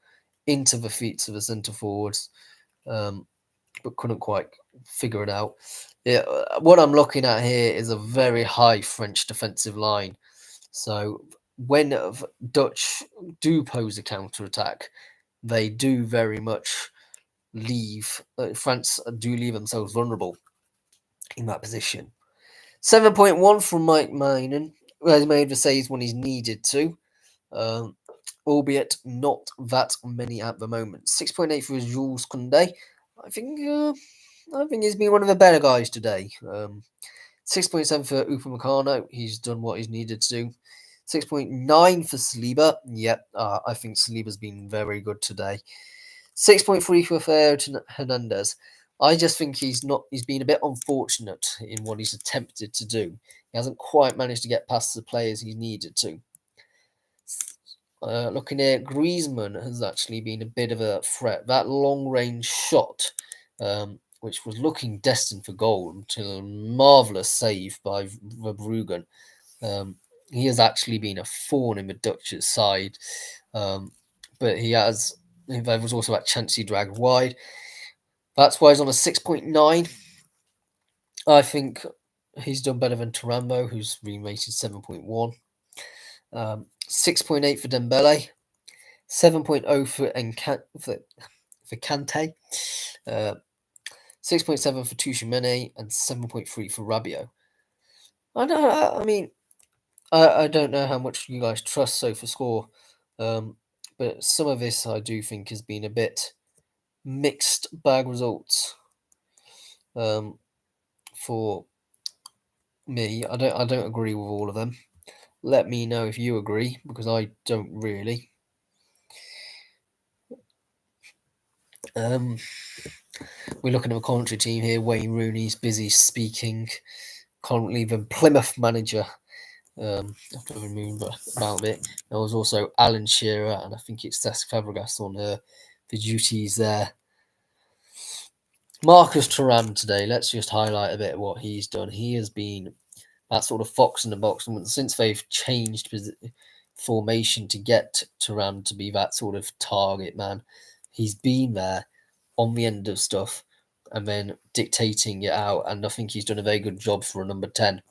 into the feet of the centre forwards, but couldn't quite figure it out. Yeah, what I'm looking at here is a very high French defensive line. So when Dutch do pose a counter-attack, they do very much France do leave themselves vulnerable in that position. 7.1 from Mike Mainen, who has made the saves when he's needed to, albeit not that many at the moment. 6.8 for Jules Koundé. I think he's been one of the better guys today. 6.7 for Upamecano. He's done what he's needed to do. 6.9 for Saliba. Yep, I think Saliba's been very good today. 6.3 for Theo Hernandez. I just think he's been a bit unfortunate in what he's attempted to do. He hasn't quite managed to get past the players he needed to. Looking here, Griezmann has actually been a bit of a threat. That long-range shot, which was looking destined for goal until a marvellous save by Verbruggen. He has actually been a thorn in the Dutch's side, but there was also that chance he dragged wide. That's why he's on a 6.9. I think he's done better than Tarambo, who's been rated 7.1. 6.8 for Dembele. 7.0 for Kante. 6.7 for Tchouaméni and 7.3 for Rabiot. I mean, I don't know how much you guys trust SofaScore, but some of this I do think has been a bit mixed bag results um, for me. I don't agree with all of them. Let me know if you agree, because I don't really. We're looking at a commentary team here. Wayne Rooney's busy speaking. Currently, the Plymouth manager. I have to remember about it. There was also Alan Shearer, and I think it's Cesc Fabregas on the duties there. Marcus Thuram today. Let's just highlight a bit of what he's done. He has been that sort of fox in the box, and since they've changed formation to get Thuram to be that sort of target man, he's been there on the end of stuff and then dictating it out, and I think he's done a very good job for a number 10.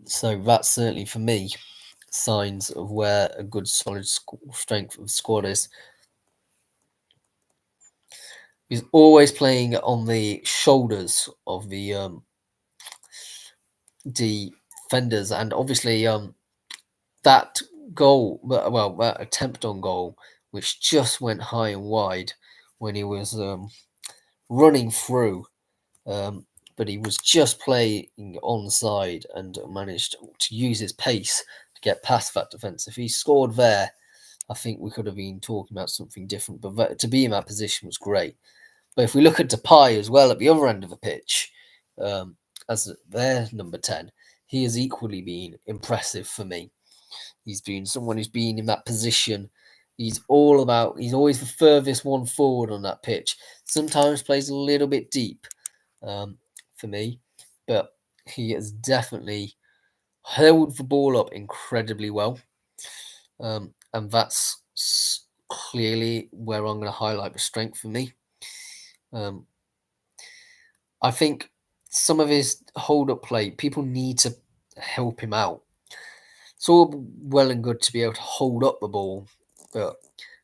So that's certainly for me signs of where a good solid strength of squad is. He's always playing on the shoulders of the defenders, and obviously that goal, well, that attempt on goal, which just went high and wide when he was running through, but he was just playing onside and managed to use his pace to get past that defence. If he scored there, I think we could have been talking about something different. But to be in that position was great. But if we look at Depay as well at the other end of the pitch, as their number 10, he has equally been impressive for me. He's been someone who's been in that position. He's always the furthest one forward on that pitch. Sometimes plays a little bit deep for me, but he has definitely held the ball up incredibly well. And that's clearly where I'm going to highlight the strength for me. I think some of his hold-up play, people need to help him out. It's all well and good to be able to hold up the ball, but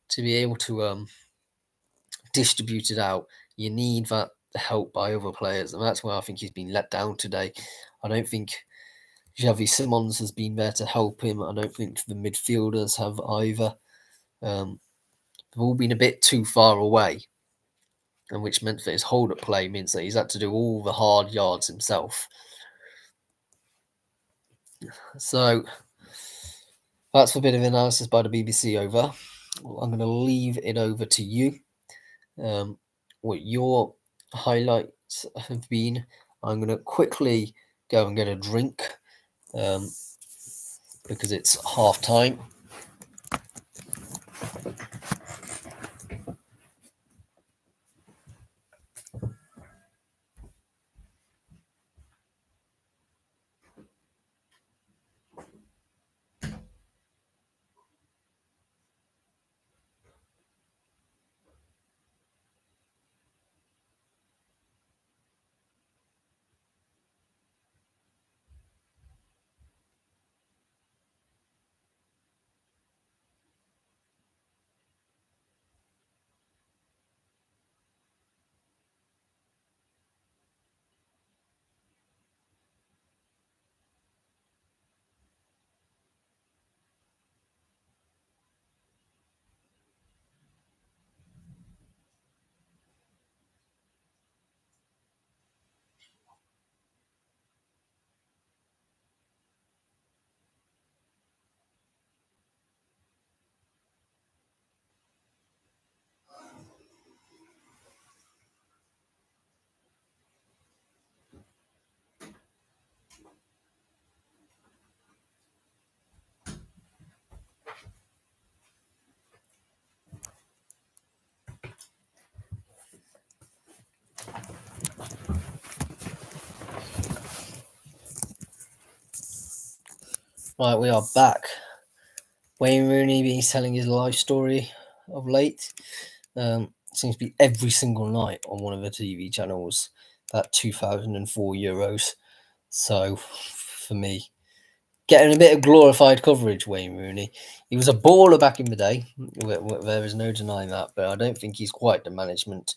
to be able to distribute it out, you need that help by other players, and that's where I think he's been let down today. I don't think Xavi Simons has been there to help him. I don't think the midfielders have either. They've all been a bit too far away, and which meant that his hold-up play means that he's had to do all the hard yards himself. So that's a bit of analysis by the BBC over. I'm going to leave it over to you. What your highlights have been. I'm going to quickly go and get a drink because it's half time. Right, we are back. Wayne Rooney been telling his life story of late. Seems to be every single night on one of the TV channels. That 2004 Euros. So, for me, getting a bit of glorified coverage, Wayne Rooney. He was a baller back in the day. There is no denying that, but I don't think he's quite the management.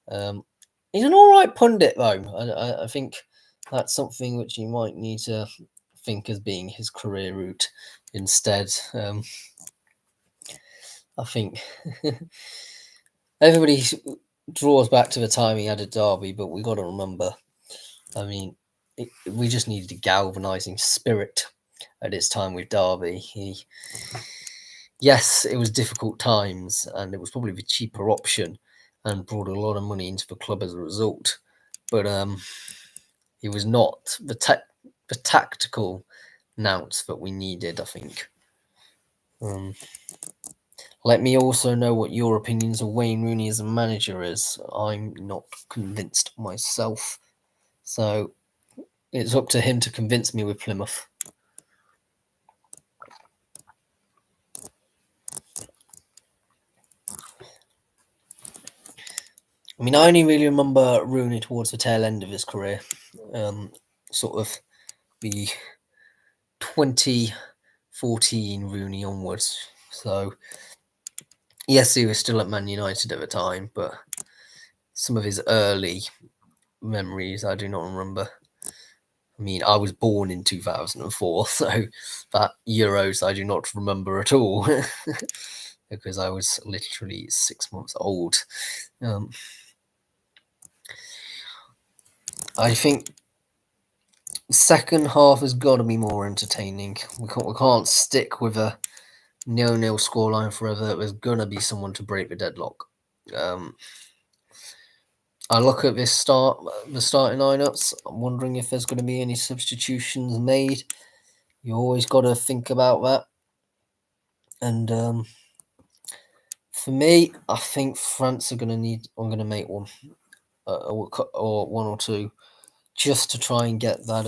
He's an all right pundit, though. I think that's something which you might need to think as being his career route instead. I think everybody draws back to the time he had a Derby, but we got to remember, I mean, we just needed a galvanising spirit at its time with Derby. Yes, it was difficult times, and it was probably the cheaper option, and brought a lot of money into the club as a result. But it was not the tactical Nounce that we needed, I think. Let me also know what your opinions of Wayne Rooney as a manager is. I'm not convinced myself, so it's up to him to convince me with Plymouth. I mean, I only really remember Rooney towards the tail end of his career, sort of the 2014 Rooney onwards. So, yes, he was still at Man United at the time, but some of his early memories I do not remember. I mean, I was born in 2004, so that Euros I do not remember at all because I was literally 6 months old. I think the second half has got to be more entertaining. We can't stick with a 0-0 scoreline forever. There's gonna be someone to break the deadlock. I look at the starting lineups. I'm wondering if there's going to be any substitutions made. You always got to think about that. And for me, I think France are going to need. I'm going to make one, or one or two, just to try and get that.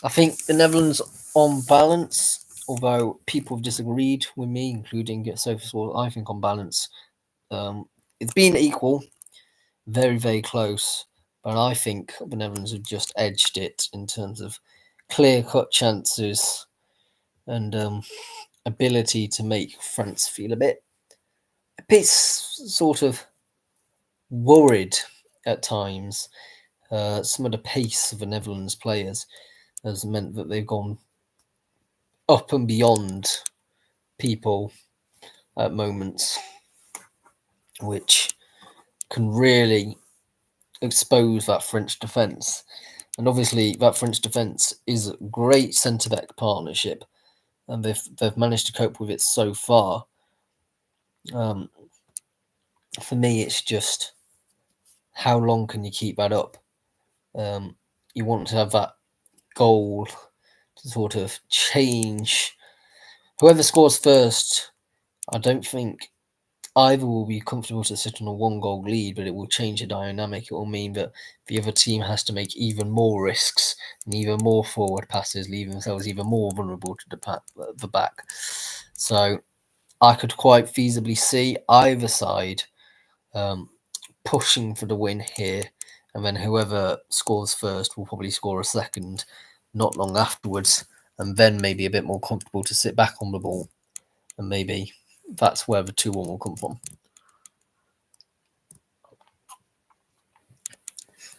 I think the Netherlands, on balance, although people have disagreed with me, including Sophie Swall, I think on balance, it's been equal, very, very close. But I think the Netherlands have just edged it in terms of clear-cut chances and ability to make France feel a bit sort of worried at times. Some of the pace of the Netherlands players has meant that they've gone up and beyond people at moments, which can really expose that French defence. And obviously, that French defence is a great centre-back partnership, and they've managed to cope with it so far. For me, it's just how long can you keep that up? You want to have that goal to sort of change. Whoever scores first, I don't think either will be comfortable to sit on a 1-goal lead, but it will change the dynamic. It will mean that the other team has to make even more risks and even more forward passes, leaving themselves even more vulnerable to the back. So I could quite feasibly see either side pushing for the win here, and then whoever scores first will probably score a second not long afterwards, and then maybe a bit more comfortable to sit back on the ball, and maybe that's where the 2-1 will come from.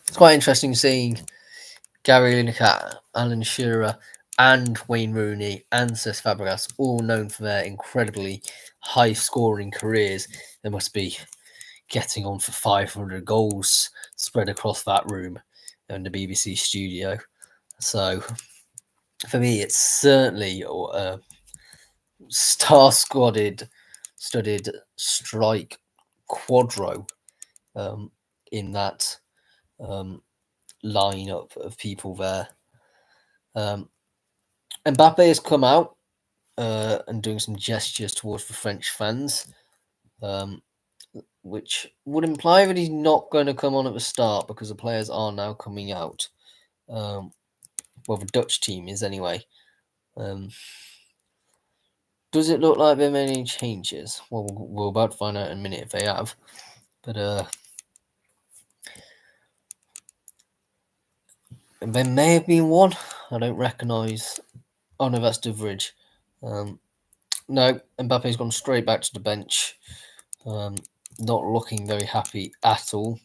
It's quite interesting seeing Gary Lineker, Alan Shearer, and Wayne Rooney and Cesc Fabregas, all known for their incredibly high-scoring careers. They must be getting on for 500 goals spread across that room in the BBC studio. So, for me, it's certainly a star-studded strike quadro in that lineup of people there. Mbappe has come out and doing some gestures towards the French fans, which would imply that he's not going to come on at the start because the players are now coming out. Well, the Dutch team is anyway. Does it look like there are any changes? Well, we're about to find out in a minute if they have. But there may have been one. I don't recognise. Oh no, that's Duvridge. No, Mbappe's gone straight back to the bench. Not looking very happy at all.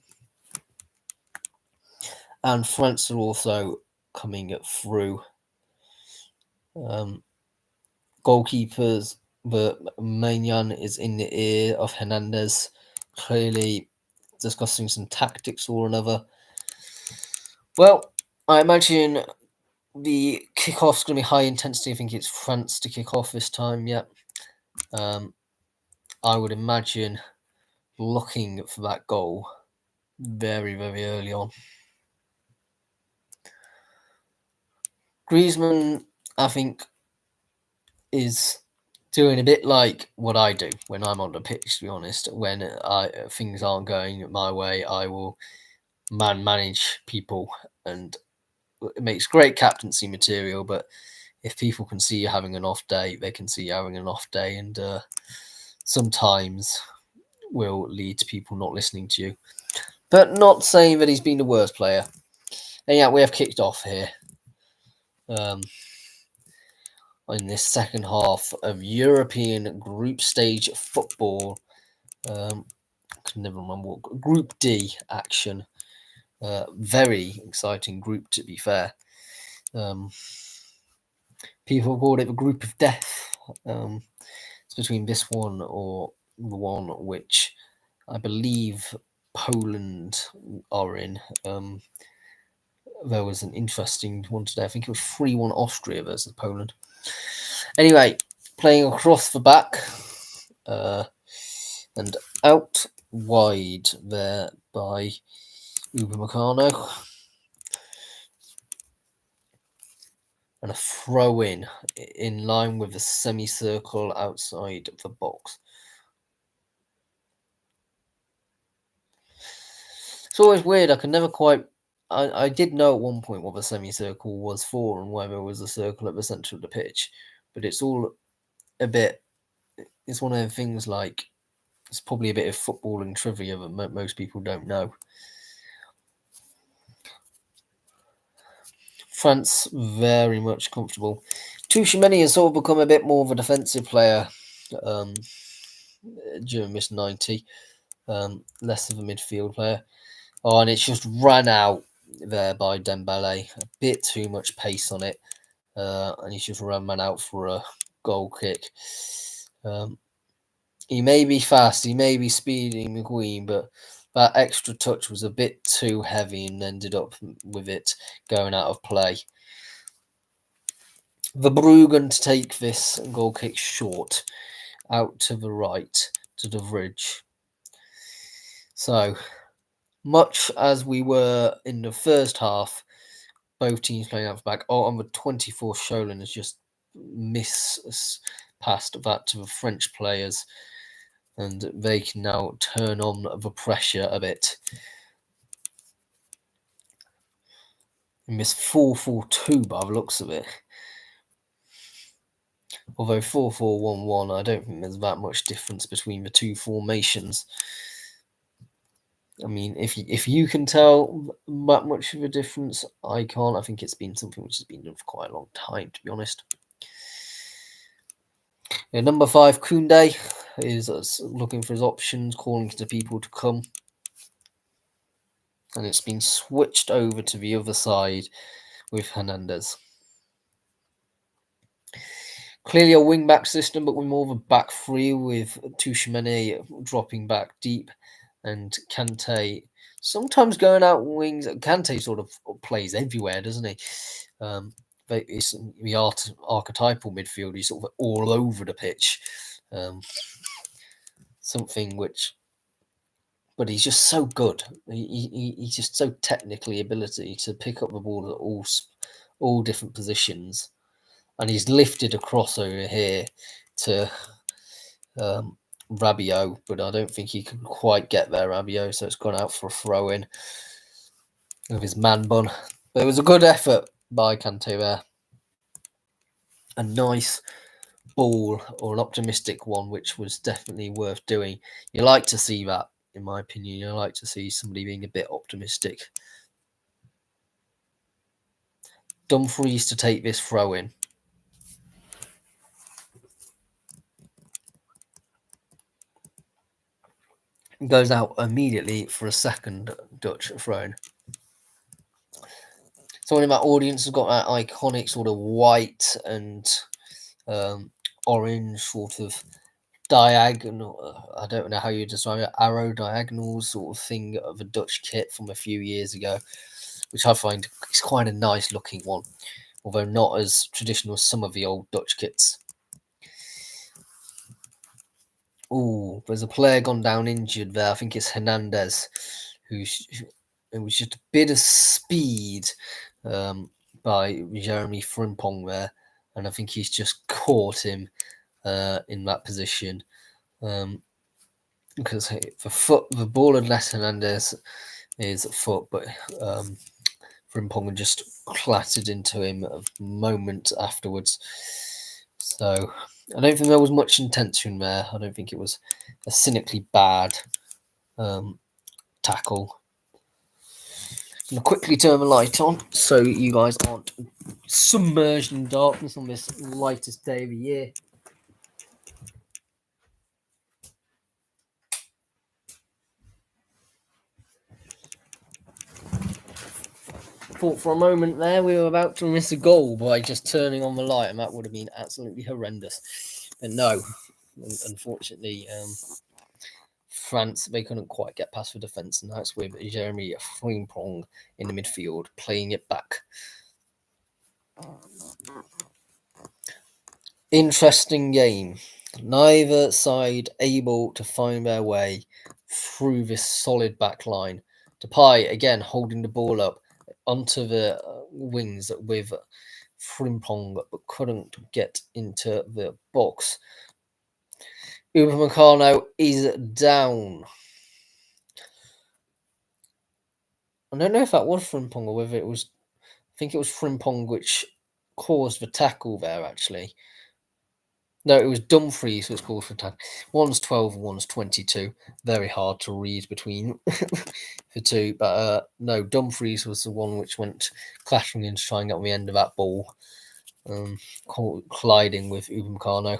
And France are also coming through. Goalkeepers, but Maignan is in the ear of Hernandez, clearly discussing some tactics or another. Well, I imagine the kickoff's going to be high intensity. I think it's France to kick off this time. Yeah, I would imagine looking for that goal very, very early on. Griezmann, I think, is doing a bit like what I do when I'm on the pitch, to be honest. When things aren't going my way, I will manage people, and it makes great captaincy material. But if people can see you having an off day, they can see you having an off day, and sometimes will lead to people not listening to you. But not saying that he's been the worst player. And yeah, we have kicked off here. In this second half of European group stage football. I can never remember what Group D action. Very exciting group, to be fair. People called it the group of death. It's between this one or the one which I believe Poland are in. There was an interesting one today. I think it was 3-1 Austria versus Poland. Anyway, playing across the back and out wide there by Upamecano. And a throw in line with the semicircle outside the box. It's always weird. I can never quite. I did know at one point what the semicircle was for and why there was a circle at the centre of the pitch, but it's all a bit. It's one of the things like it's probably a bit of footballing trivia that most people don't know. France very much comfortable. Tchouaméni has sort of become a bit more of a defensive player during this 90, less of a midfield player. Oh, and it's just ran out there by Dembele. A bit too much pace on it. And he's just run out for a goal kick. He may be fast, he may be speedy, McQueen, but that extra touch was a bit too heavy and ended up with it going out of play. Verbruggen to take this goal kick short, out to the right, to the bridge. So, much as we were in the first half, both teams playing out the back. Oh, on the 24th, Scholin has just passed that to the French players, and they can now turn on the pressure a bit. In this 4-4-2 by the looks of it. Although 4-4-1-1, I don't think there's that much difference between the two formations. I mean, if you can tell that much of a difference, I can't. I think it's been something which has been done for quite a long time, to be honest. Yeah, number 5, Koundé, is looking for his options, calling to people to come. And it's been switched over to the other side with Hernandez. Clearly a wing-back system, but with more of a back three with Tchouaméni dropping back deep and Kante sometimes going out wings. Kante sort of plays everywhere, doesn't he? It's the archetypal midfield. He's sort of all over the pitch. Something which, but he's just so good. He's just so technically ability to pick up the ball at all different positions, and he's lifted a crossover here to Rabiot, but I don't think he can quite get there, Rabiot, so it's gone out for a throw-in of his man bun. But it was a good effort by Kante there. A nice ball, or an optimistic one, which was definitely worth doing. You like to see that, in my opinion. You like to see somebody being a bit optimistic. Dumfries to take this throw-in. Goes out immediately for a second Dutch throw-in. Someone in my audience has got that iconic sort of white and orange sort of diagonal. I don't know how you describe it. Arrow diagonal sort of thing of a Dutch kit from a few years ago, which I find is quite a nice looking one, although not as traditional as some of the old Dutch kits. Oh, there's a player gone down injured there. I think it's Hernandez, it was just a bit of speed by Jeremy Frimpong there, and I think he's just caught him in that position. Because the ball had left Hernandez his foot, but Frimpong just clattered into him a moment afterwards. So I don't think there was much intention there. I don't think it was a cynically bad tackle. I'm going to quickly turn the light on so you guys aren't submerged in darkness on this lightest day of the year. Thought for a moment there we were about to miss a goal by just turning on the light, and that would have been absolutely horrendous. But no, unfortunately, France, they couldn't quite get past the defence, and that's with Jeremy Frimpong in the midfield playing it back. Interesting game. Neither side able to find their way through this solid back line. Depay again holding the ball up onto the wings with Frimpong, but couldn't get into the box. Upamecano is down. I don't know if that was Frimpong or whether it was. I think it was Frimpong which caused the tackle there, actually. No, it was Dumfries who was called for tackle. One's 12, one's 22. Very hard to read between the two. But no, Dumfries was the one which went clattering in to try and get on the end of that ball, colliding with Upamecano.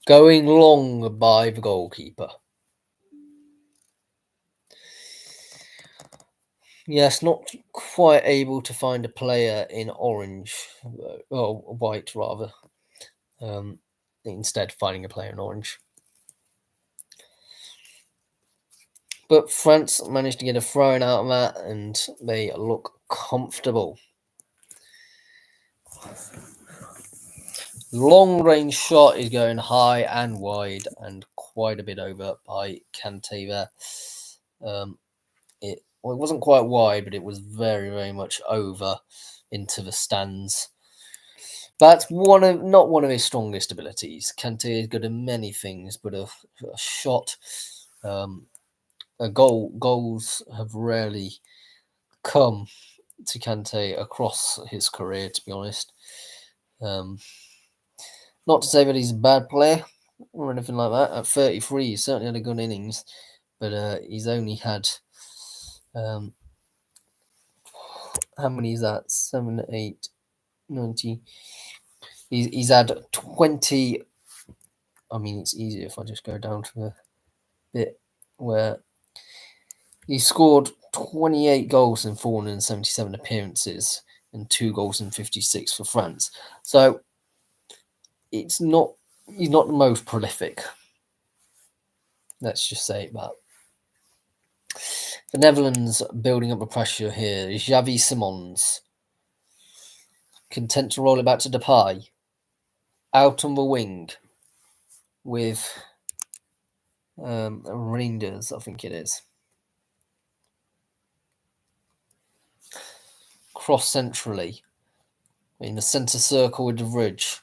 Going long by the goalkeeper. Yes, not quite able to find a player in orange, or white rather. Instead, finding a player in orange. But France managed to get a throw-in out of that, and they look comfortable. Long-range shot is going high and wide, and quite a bit over by Kante there. It wasn't quite wide, but it was very, very much over into the stands. That's not one of his strongest abilities. Kante is good at many things, but a shot, goals have rarely come to Kante across his career, to be honest. Not to say that he's a bad player or anything like that. At 33, he certainly had a good innings, but he's only had how many is that? 7, 8, 90. He's had 20. I mean, it's easier if I just go down to the bit where he scored 28 goals in 477 appearances and 2 goals in 56 for France. So he's not the most prolific. Let's just say that. The Netherlands building up the pressure here. Xavi Simons content to roll it back to Depay. Out on the wing with Reinders, I think it is. Cross centrally in the centre circle with the Ridge.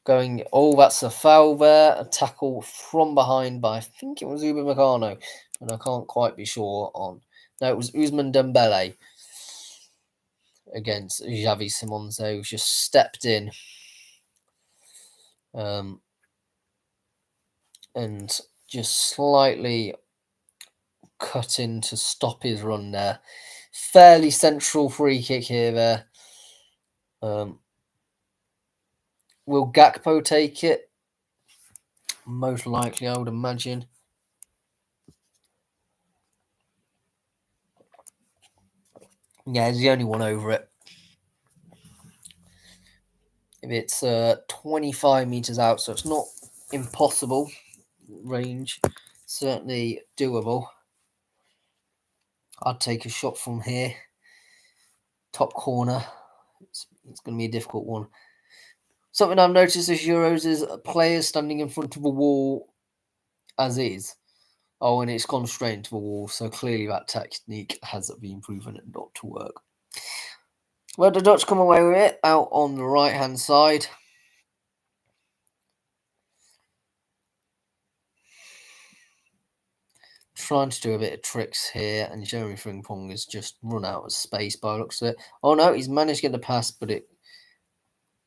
That's a foul there. A tackle from behind by, I think it was Upamecano, and I can't quite be sure on. No, it was Ousmane Dembele against Xavi Simons, who just stepped in and just slightly cut in to stop his run there. Fairly central free kick here there. Will Gakpo take it? Most likely, I would imagine. Yeah, he's the only one over it. If it's 25 meters out, so it's not impossible range, certainly doable. I'd take a shot from here, top corner. It's going to be a difficult one. Something I've noticed this Euros is players standing in front of a wall as is. Oh, and it's gone straight into the wall, so clearly that technique has been proven not to work. Well, the Dutch come away with it out on the right-hand side. Trying to do a bit of tricks here, and Jeremy Frimpong has just run out of space by the looks of it. Oh no, he's managed to get the pass, but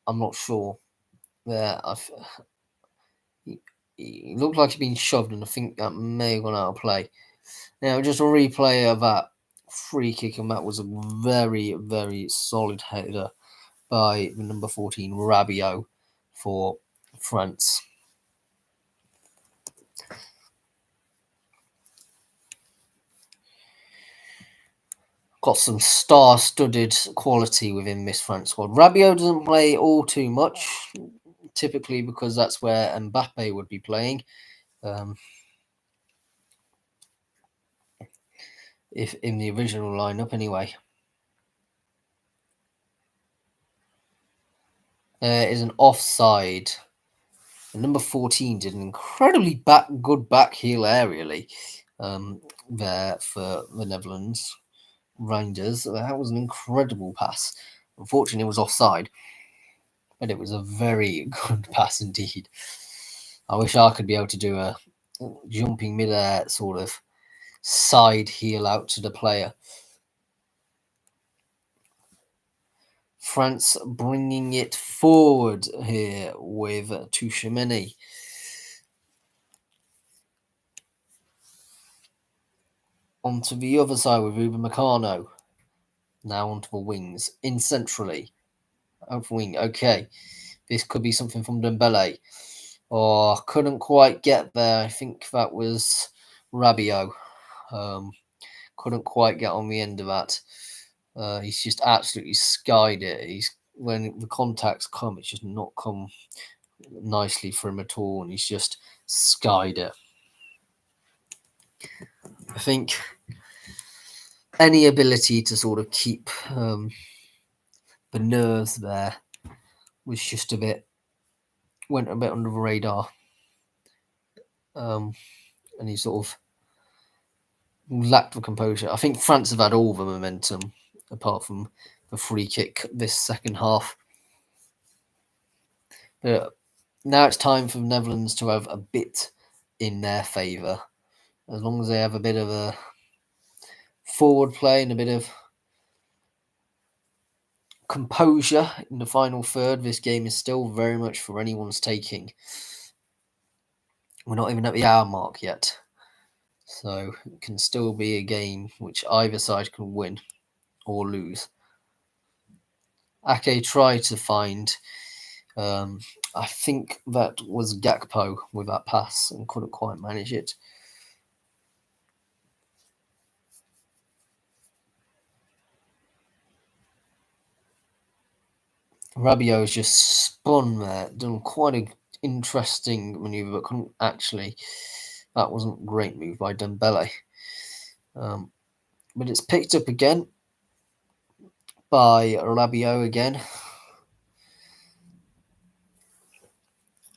I'm not sure. There, he looked like he'd been shoved, and I think that may have gone out of play. Now, just a replay of that free kick, and that was a very, very solid header by number 14, Rabiot, for France. Got some star-studded quality within this France squad. Rabiot doesn't play all too much, typically because that's where Mbappe would be playing. If in the original lineup, anyway. There is an offside. And number 14 did an incredibly good back heel aerially there for the Netherlands. Reinders. That was an incredible pass. Unfortunately, it was offside, but it was a very good pass indeed. I wish I could be able to do a jumping mid-air sort of side heel out to the player. France bringing it forward here with Tchouaméni. Onto the other side with Ruben Meccano. Now onto the wings. In centrally. Out for wing. Okay. This could be something from Dembele. Oh, couldn't quite get there. I think that was Rabiot. Couldn't quite get on the end of that. He's just absolutely skied it. When the contacts come, it's just not come nicely for him at all, and he's just skied it. I think any ability to sort of keep the nerves there was just went a bit under the radar. And he sort of lacked the composure. I think France have had all the momentum, apart from the free kick this second half. But now it's time for the Netherlands to have a bit in their favour. As long as they have a bit of a forward play and a bit of composure in the final third, this game is still very much for anyone's taking. We're not even at the hour mark yet. So it can still be a game which either side can win or lose. Ake tried to find, I think that was Gakpo with that pass and couldn't quite manage it. Rabiot has just spun there, done quite an interesting manoeuvre, but couldn't actually. That wasn't a great move by Dembele. But it's picked up again by Rabiot again.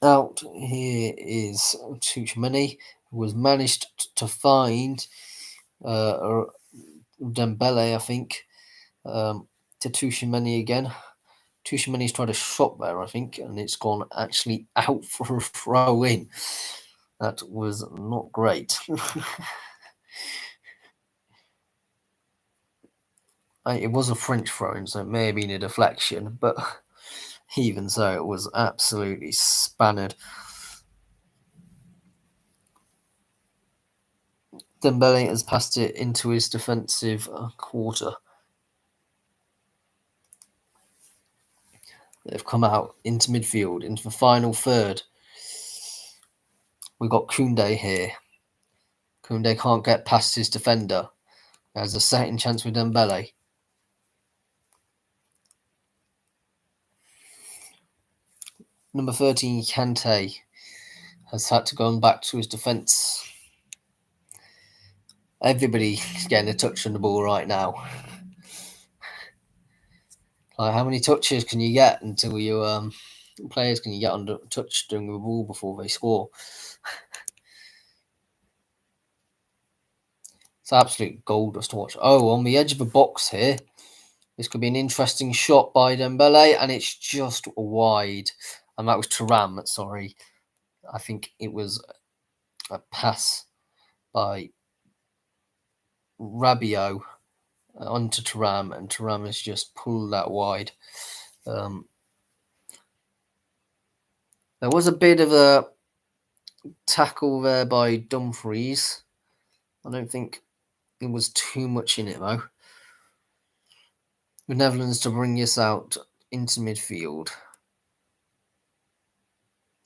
Out here is Tchouaméni, who was managed to find Dembele, I think, to Tchouaméni again. Tchouaméni's tried a shot there, I think, and it's gone actually out for a throw in. That was not great. It was a French throw in, so it may have been a deflection, but even so, it was absolutely spanned. Dembele has passed it into his defensive quarter. They've come out into midfield, into the final third. We've got Koundé here. Koundé can't get past his defender. There's a second chance with Dembele. Number 13, Kante, has had to go back to his defence. Everybody's getting a touch on the ball right now. Like, how many touches can you get until you players can you get on the touch during the ball before they score? It's absolute gold just to watch. Oh, on the edge of the box here. This could be an interesting shot by Dembele, and it's just wide. And that was Thuram, sorry. I think it was a pass by Rabiot onto Thuram, and Thuram has just pulled that wide. There was a bit of a tackle there by Dumfries. I don't think it was too much in it, though. The Netherlands to bring this out into midfield.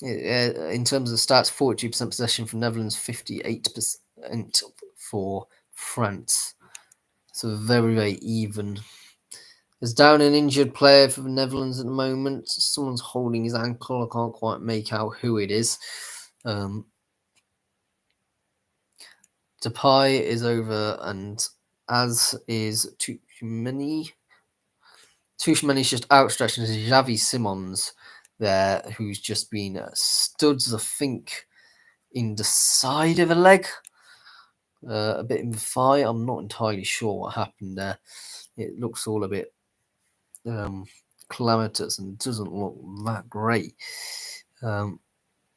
In terms of stats, 42% possession for Netherlands, 58% for France. So very, very even. There's down an injured player for the Netherlands at the moment. Someone's holding his ankle. I can't quite make out who it is. Depay is over, and as is Tchouaméni. Tchouaméni's just outstretched as Xavi Simons there, who's just been studs, I think, in the side of a leg. A bit in the thigh. I'm not entirely sure what happened there. It looks all a bit calamitous and doesn't look that great. Van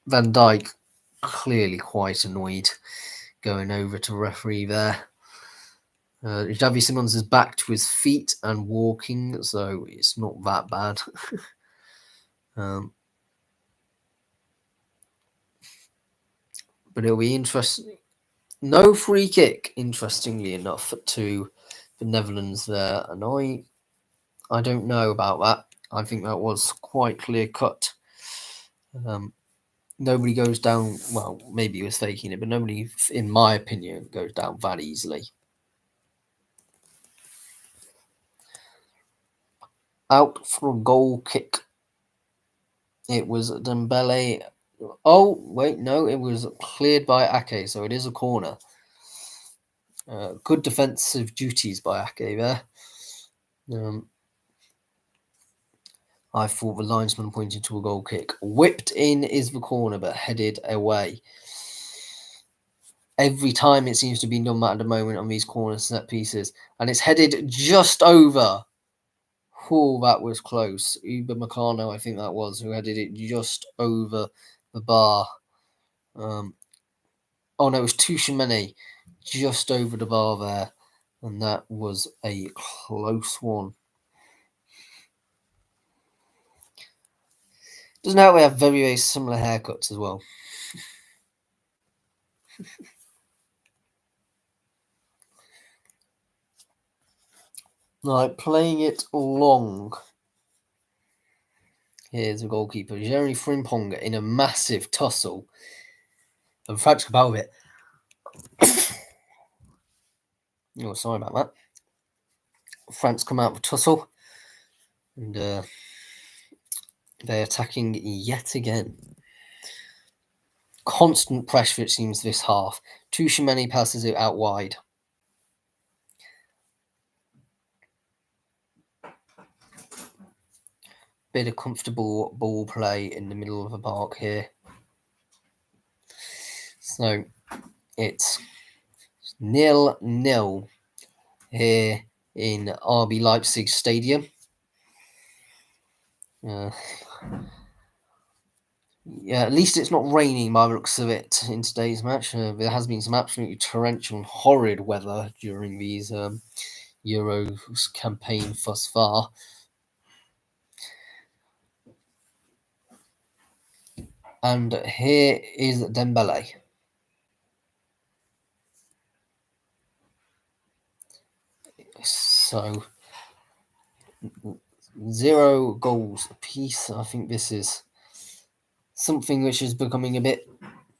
Dijk clearly quite annoyed going over to referee there. Xavi Simons is back to his feet and walking, so it's not that bad. But it'll be interesting. No free kick, interestingly enough, to the Netherlands there, and I don't know about that. I think that was quite clear cut. Nobody goes down. Well, maybe he was faking it, but nobody, in my opinion, goes down that easily. Out for a goal kick. It was Dembele. Oh, wait, no, it was cleared by Ake, so it is a corner. Good defensive duties by Ake there. I thought the linesman pointed to a goal kick. Whipped in is the corner, but headed away. Every time it seems to be done that at the moment on these corner set pieces. And it's headed just over. Oh, that was close. Upamecano, I think that was, who headed it just over the bar. Oh, no, it was Tchouaméni just over the bar there. And that was a close one. Doesn't help we have very, very similar haircuts as well. Right, playing it long. Here's the goalkeeper, Jeremy Frimpong, in a massive tussle. And Franz Kabauvet. Oh, sorry about that. France come out of a tussle. And they're attacking yet again. Constant pressure, it seems, this half. Tchouaméni passes it out wide. Bit of comfortable ball play in the middle of the park here. So it's 0-0 here in RB Leipzig Stadium. Yeah, at least it's not raining by the looks of it in today's match. There has been some absolutely torrential and horrid weather during these Euros campaign thus far. And here is Dembele. So 0 goals apiece. I think this is something which is becoming a bit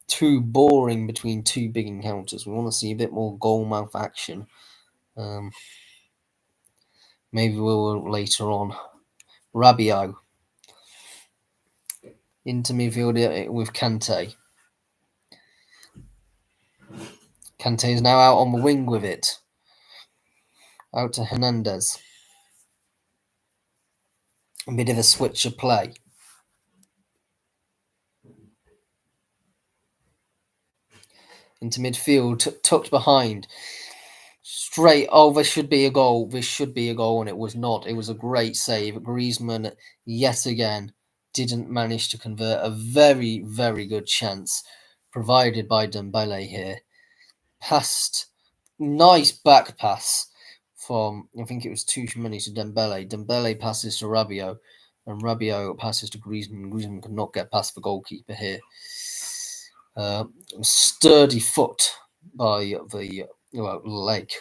too boring between two big encounters. We want to see a bit more goal mouth action. Maybe we'll later on. Rabiot into midfield with Kante. Kante is now out on the wing with it. Out to Hernandez. A bit of a switch of play. Into midfield, tucked behind. Straight. Oh, this should be a goal. This should be a goal, and it was not. It was a great save. Griezmann, yet again, didn't manage to convert a very, very good chance provided by Dembele here. Passed. Nice back pass from, I think it was Tchouaméni to Dembele. Dembele passes to Rabiot, and Rabiot passes to Griezmann. Griezmann could not get past the goalkeeper here. Sturdy foot by the leg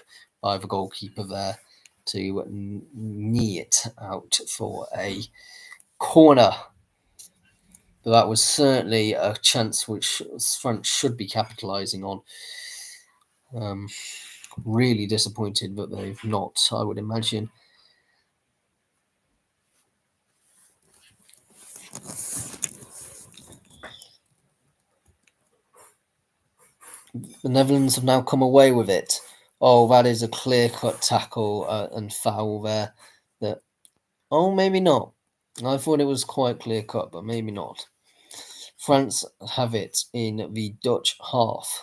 by the goalkeeper there to knee it out for a corner. But that was certainly a chance which France should be capitalising on. Really disappointed that they've not, I would imagine. The Netherlands have now come away with it. Oh, that is a clear-cut tackle and foul there. That, oh, maybe not. I thought it was quite clear-cut, but maybe not. France have it in the Dutch half.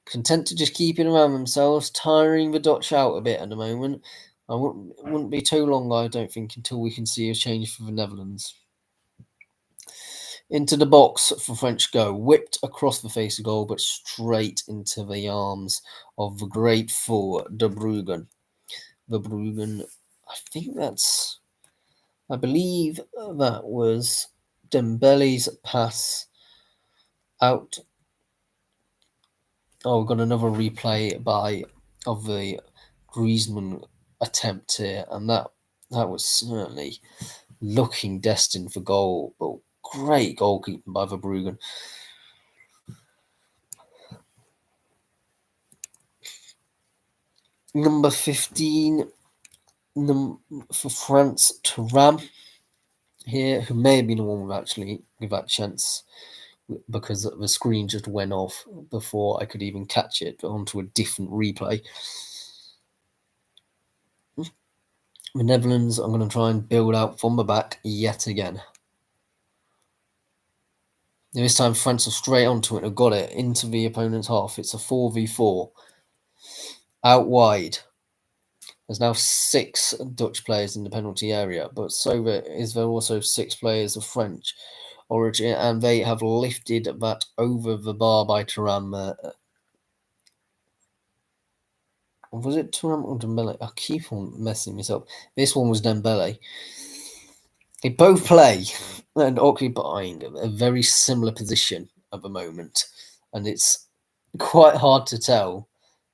Content to just keep it around themselves, tiring the Dutch out a bit at the moment. It wouldn't be too long, I don't think, until we can see a change for the Netherlands. Into the box for French go. Whipped across the face of goal, but straight into the arms of the grateful De Bruyne. De Bruyne, I believe that was Dembele's pass out. Oh, we've got another replay of the Griezmann attempt here, and that was certainly looking destined for goal, but great goalkeeping by De Bruyne. Number 15 for France, Thuram here, who may have been the one with actually give that chance because the screen just went off before I could even catch it onto a different replay. The Netherlands, I'm going to try and build out from the back yet again. This time France are straight onto it and got it into the opponent's half. It's a 4v4. Out wide. There's now 6 Dutch players in the penalty area, but so there also 6 players of French origin, and they have lifted that over the bar by Thuram. Was it Thuram or Dembele? I keep on messing this up. This one was Dembele. They both play and occupying a very similar position at the moment, and it's quite hard to tell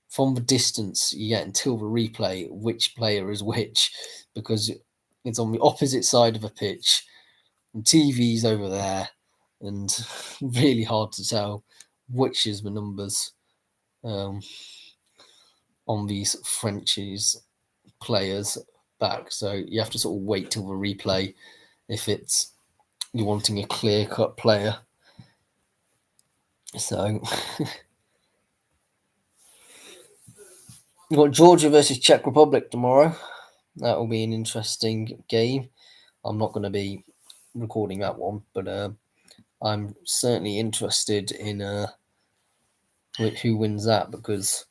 from the distance you get until the replay which player is which, because it's on the opposite side of the pitch and TV's over there, and really hard to tell which is the numbers on these Frenchies players back. So you have to sort of wait till the replay if it's you're wanting a clear-cut player. So we've got Georgia versus Czech Republic tomorrow. That will be an interesting game. I'm not going to be recording that one, but I'm certainly interested in who wins that, because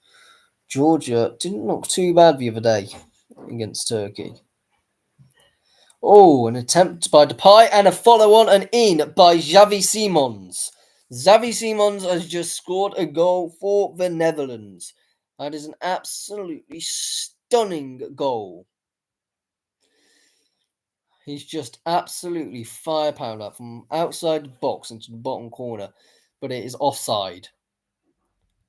Georgia didn't look too bad the other day against Turkey. Oh, an attempt by Depay and a follow-on and in by Xavi Simons. Xavi Simons has just scored a goal for the Netherlands. That is an absolutely stunning goal. He's just absolutely firepowered up from outside the box into the bottom corner, but it is offside.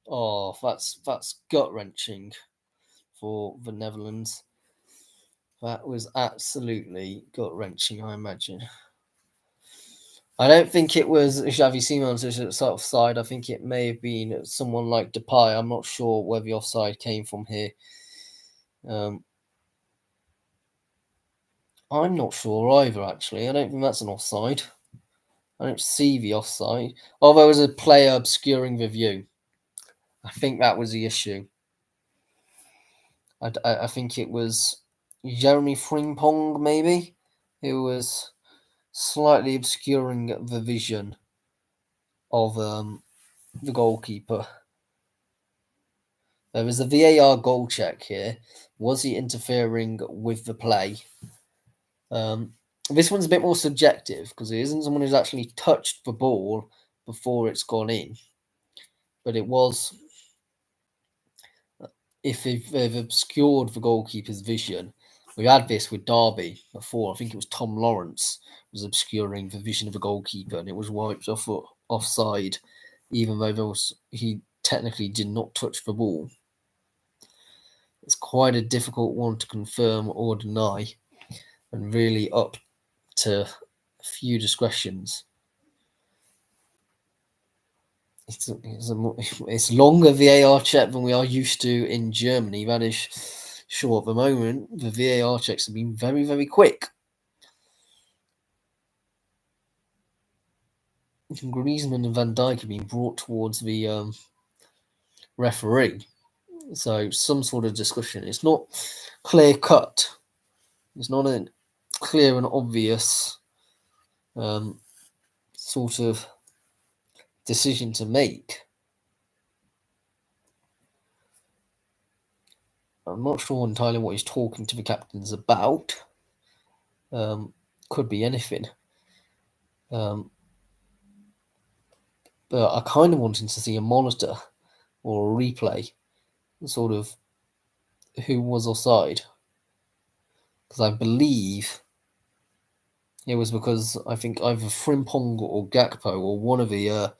Oh, that's gut-wrenching for the Netherlands. That was absolutely gut-wrenching, I imagine. I don't think it was Xavi Simons who's offside. I think it may have been someone like Depay. I'm not sure where the offside came from here. I'm not sure either, actually. I don't think that's an offside. I don't see the offside. Oh, there was a player obscuring the view. I think that was the issue. I think it was Jeremy Frimpong, maybe, who was slightly obscuring the vision of the goalkeeper. There was a VAR goal check here. Was he interfering with the play? This one's a bit more subjective because it isn't someone who's actually touched the ball before it's gone in, but it was if they've obscured the goalkeeper's vision. We had this with Derby before. I think it was Tom Lawrence was obscuring the vision of the goalkeeper, and it was wiped off offside, even though he technically did not touch the ball. It's quite a difficult one to confirm or deny, and really up to a few discretions. It's longer VAR check than we are used to in Germany. That is sure. At the moment, the VAR checks have been very, very quick. Griezmann and Van Dijk have been brought towards the referee, so some sort of discussion. It's not clear cut. It's not a clear and obvious sort of decision to make. I'm not sure entirely what he's talking to the captains about. Could be anything. But I kind of wanted to see a monitor or a replay, sort of who was offside. Because I believe it was because I think either Frimpong or Gakpo or one of the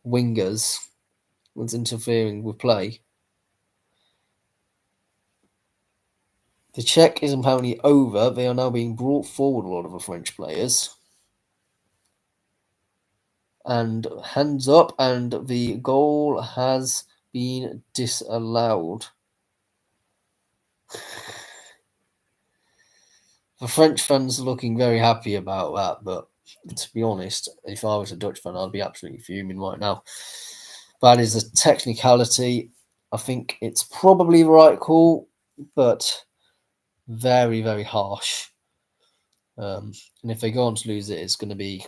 wingers was interfering with play. The check is apparently over. They are now being brought forward, a lot of the French players. And hands up, and the goal has been disallowed. The French fans are looking very happy about that, but to be honest, if I was a Dutch fan, I'd be absolutely fuming right now. That is a technicality. I think it's probably the right call, but very, very harsh. And if they go on to lose it, it's going to be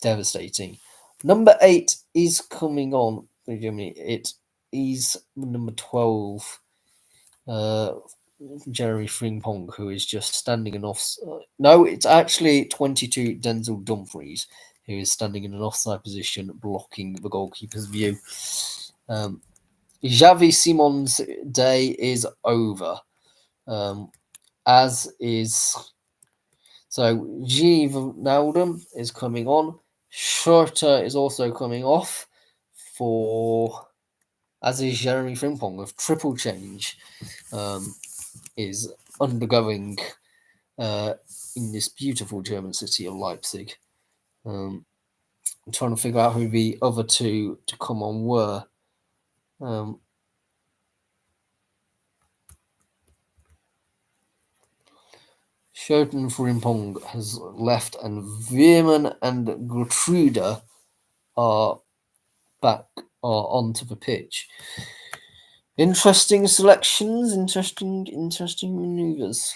devastating. Number 8 is coming on for Germany. It is number 12, Jeremy Frimpong, who is just standing in off. No, it's actually 22, Denzel Dumfries, who is standing in an offside position, blocking the goalkeeper's view. Xavi Simons' day is over, as is. So Gini Wijnaldum is coming on. Schurter is also coming off as is Jeremy Frimpong, with triple change is undergoing in this beautiful German city of Leipzig. I'm trying to figure out who the other two to come on were. Schouten Frimpong has left, and Veerman and Gertrude are onto the pitch. Interesting selections, interesting maneuvers.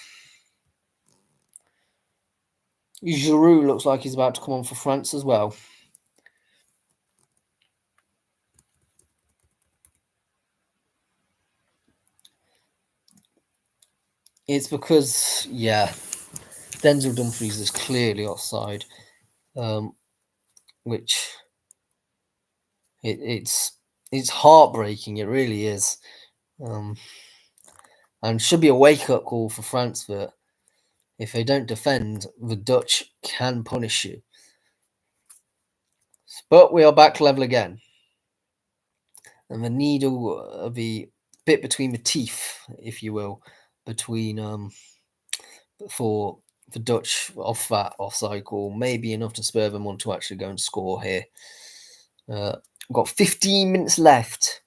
Giroud looks like he's about to come on for France as well. It's because, Denzel Dumfries is clearly offside, which it's heartbreaking. It really is, and should be a wake-up call for France that if they don't defend, the Dutch can punish you. But we are back level again, and the needle, the bit between the teeth, if you will, between for the Dutch off that offside call, maybe enough to spur them on to actually go and score here. We've got 15 minutes left.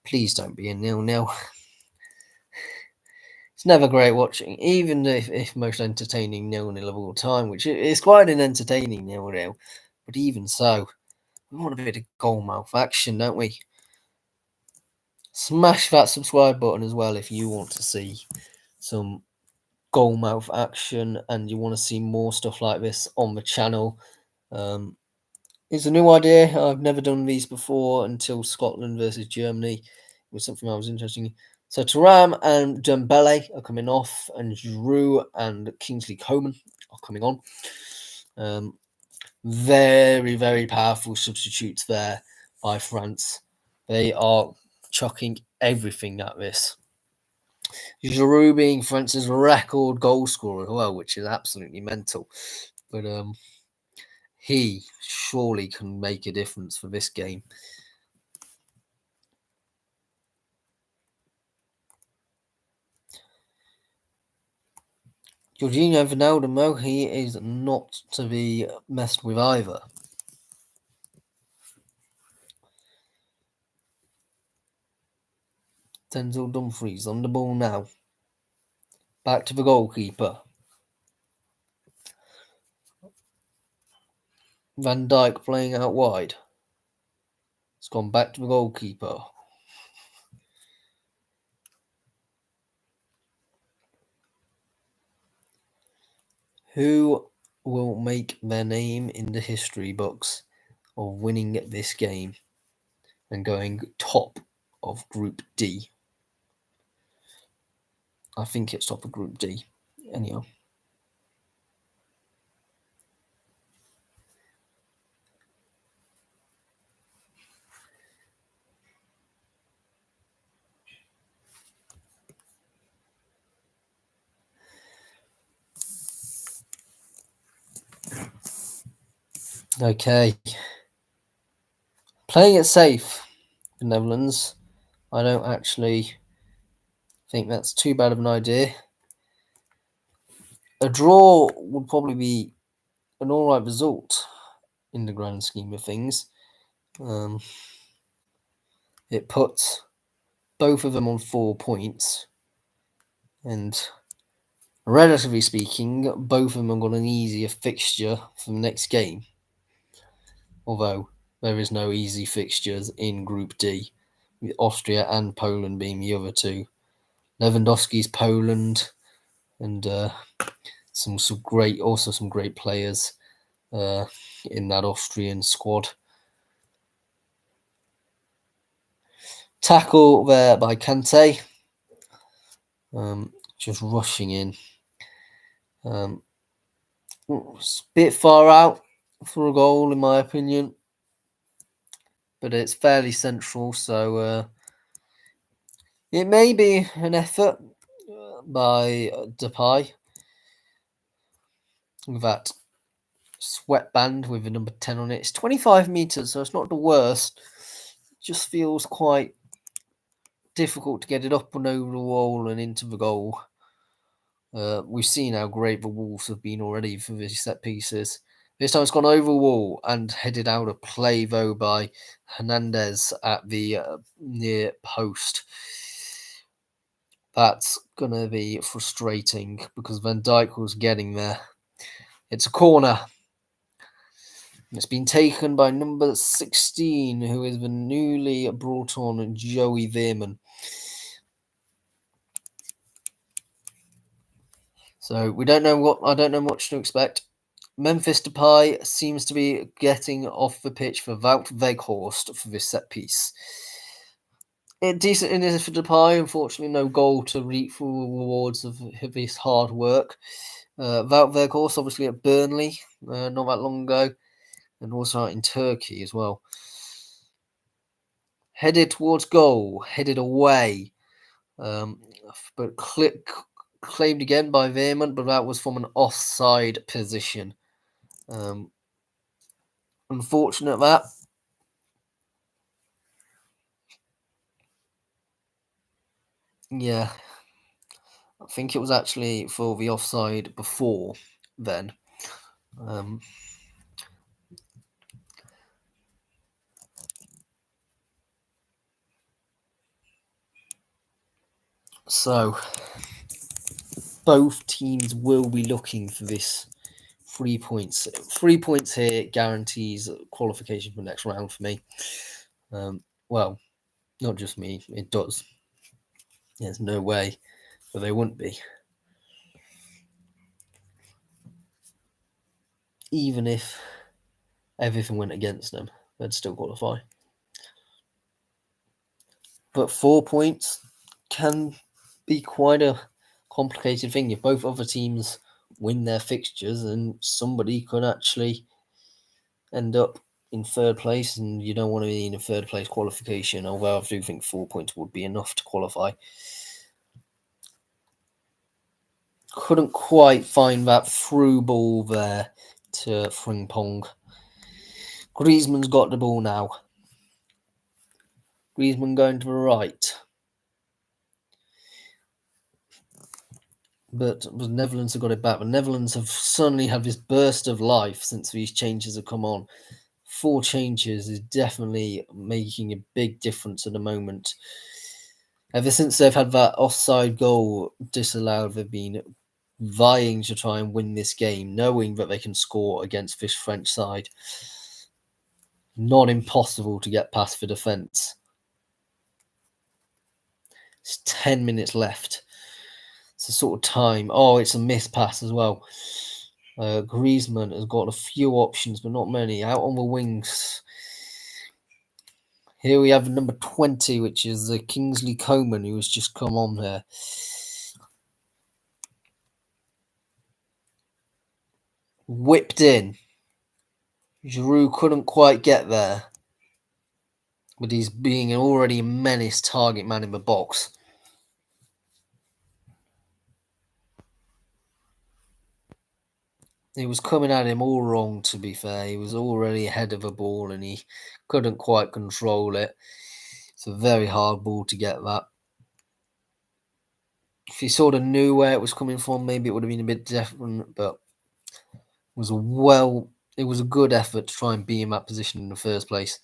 Please don't be a 0-0. It's never great watching, even if most entertaining 0-0 of all time, which is quite an entertaining 0-0. But even so, we want a bit of goalmouth action, don't we? Smash that subscribe button as well if you want to see some goalmouth action and you want to see more stuff like this on the channel. It's a new idea. I've never done these before until Scotland versus Germany. It was something I was interested in. So Thuram and Dembele are coming off, and Giroud and Kingsley Coman are coming on. Very, very powerful substitutes there by France. They are chucking everything at this. Giroud being France's record goal scorer as well, which is absolutely mental. But he surely can make a difference for this game. Jorginho Wijnaldum, though, he is not to be messed with either. Denzel Dumfries on the ball now. Back to the goalkeeper. Van Dijk playing out wide. It's gone back to the goalkeeper. Who will make their name in the history books of winning this game and going top of Group D? I think it's top of Group D. Anyhow. Okay. Playing it safe, the Netherlands. I don't actually think that's too bad of an idea. A draw would probably be an alright result in the grand scheme of things. It puts both of them on 4 points, and relatively speaking, both of them have got an easier fixture for the next game. Although there is no easy fixtures in Group D, with Austria and Poland being the other two. Lewandowski's Poland, and some great players in that Austrian squad. Tackle there by Kante, just rushing in. It's a bit far out for a goal, in my opinion, but it's fairly central, so it may be an effort by Depay with that sweatband with the number 10 on it. It's 25 meters, so it's not the worst. It just feels quite difficult to get it up and over the wall and into the goal. We've seen how great the Wolves have been already for these set pieces. This time it's gone over the wall and headed out of play, though, by Hernandez at the near post. That's going to be frustrating because Van Dijk was getting there. It's a corner. It's been taken by number 16, who is the newly brought on Joey Veerman. So I don't know what to expect. Memphis Depay seems to be getting off the pitch for Wout Weghorst for this set piece. Decent in for Depay, unfortunately no goal to reap for the rewards of his hard work. Wout Weghorst obviously at Burnley not that long ago, and also out in Turkey as well. Headed towards goal, headed away, but claimed again by Veerman, but that was from an offside position. Unfortunate that. Yeah. I think it was actually for the offside before then. Um, so both teams will be looking for this 3 points. 3 points here guarantees qualification for the next round for me. Well, not just me, it does. There's no way that they wouldn't be. Even if everything went against them, they'd still qualify. But 4 points can be quite a complicated thing. If both other teams win their fixtures, and somebody could actually end up in third place, and you don't want to be in a third place qualification, although I do think 4 points would be enough to qualify. Couldn't quite find that through ball there to Frimpong. Griezmann's got the ball now. Griezmann going to the right. But the Netherlands have got it back. The Netherlands have suddenly had this burst of life since these changes have come on. 4 changes is definitely making a big difference at the moment. Ever since they've had that offside goal disallowed, they've been vying to try and win this game, knowing that they can score against this French side. Not impossible to get past the defence. It's 10 minutes left. It's a sort of time. Oh, it's a missed pass as well. Griezmann has got a few options, but not many. Out on the wings. Here we have number 20, which is Kingsley Coman, who has just come on there. Whipped in. Giroud couldn't quite get there, but he's being already a menace target man in the box. He was coming at him all wrong, to be fair. He was already ahead of the ball and he couldn't quite control it. It's a very hard ball to get that. If he sort of knew where it was coming from, maybe it would have been a bit different, but it was a good effort to try and be in that position in the first place.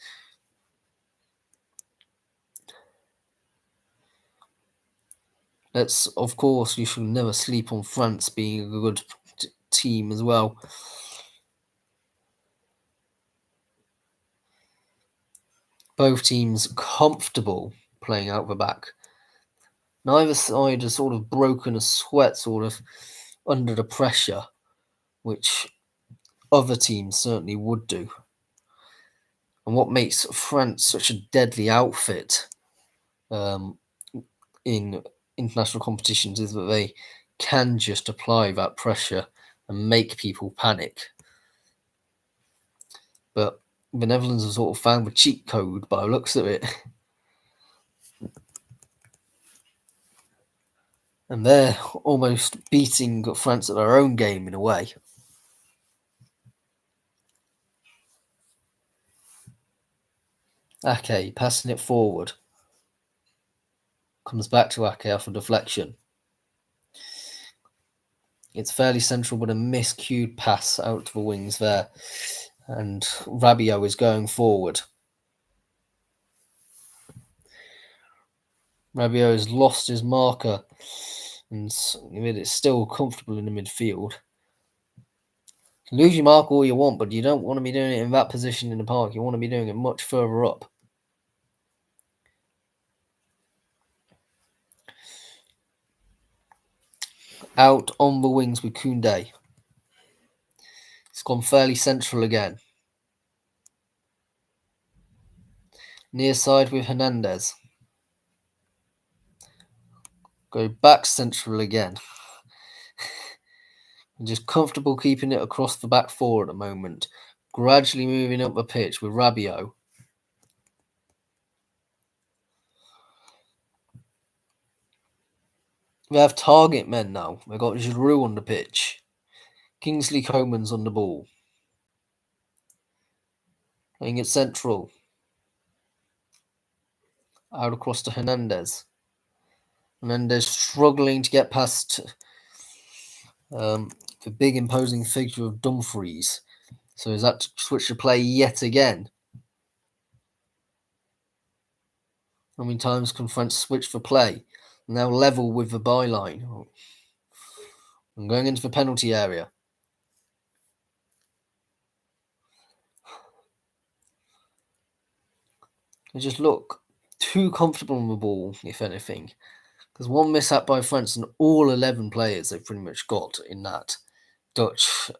Of course, you should never sleep on France being a good team as well. Both teams comfortable playing out the back. Neither side has sort of broken a sweat sort of under the pressure, which other teams certainly would do. And what makes France such a deadly outfit in international competitions is that they can just apply that pressure and make people panic. But the Netherlands have sort of found the cheat code by the looks of it. And they're almost beating France at their own game in a way. Ake passing it forward. Comes back to Ake after deflection. It's fairly central, but a miscued pass out to the wings there. And Rabiot is going forward. Rabiot has lost his marker, and it's still comfortable in the midfield. Lose your mark all you want, but you don't want to be doing it in that position in the park. You want to be doing it much further up. Out on the wings with Koundé. It's gone fairly central again. Near side with Hernandez. Go back central again. Just comfortable keeping it across the back four at the moment. Gradually moving up the pitch with Rabiot. They have target men now. They've got Giroud on the pitch. Kingsley Coman's on the ball. Playing it central. Out across to Hernandez. Menendez struggling to get past the big imposing figure of Dumfries. So is that to switch to play yet again? How many times can France switch for play? Now level with the byline. I'm going into the penalty area. They just look too comfortable on the ball, if anything. There's one mishap by France, and all 11 players they've pretty much got in that Dutch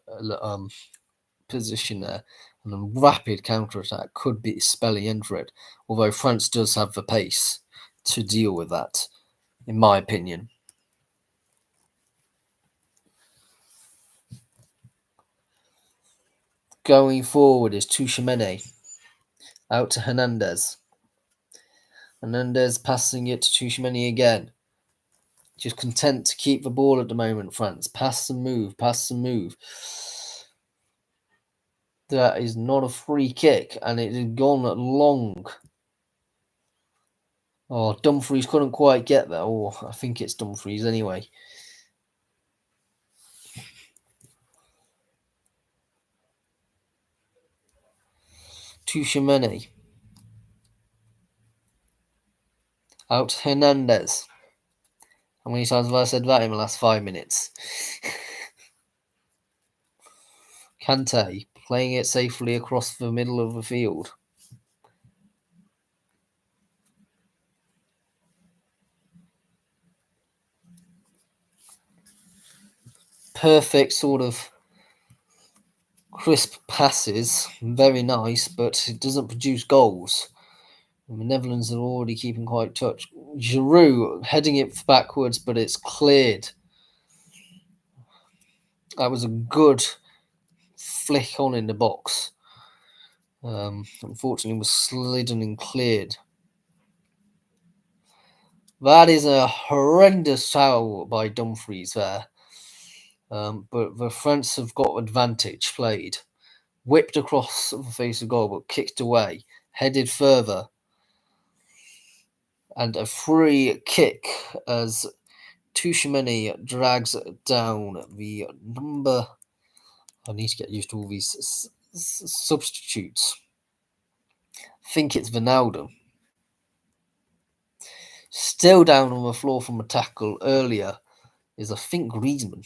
position there. And a rapid counter attack could be spelling end for it, although France does have the pace to deal with that, in my opinion. Going forward is Tchouaméni. Out to Hernandez. Hernandez passing it to Tchouaméni again. Just content to keep the ball at the moment, France. Pass and move, pass and move. That is not a free kick, and it had gone long. Oh, Dumfries couldn't quite get there. Oh, I think it's Dumfries anyway. Tchouaméni. Out Hernandez. How many times have I said that in the last 5 minutes? Kante playing it safely across the middle of the field. Perfect sort of crisp passes, very nice, but it doesn't produce goals. And the Netherlands are already keeping quite touch. Giroud heading it backwards, but it's cleared. That was a good flick on in the box. Unfortunately, was slidden and cleared. That is a horrendous foul by Dumfries there. But the France have got advantage played. Whipped across the face of goal, but kicked away. Headed further. And a free kick as Tchouaméni drags down the number. I need to get used to all these substitutes. I think it's Wijnaldum. Still down on the floor from a tackle earlier is, I think, Griezmann.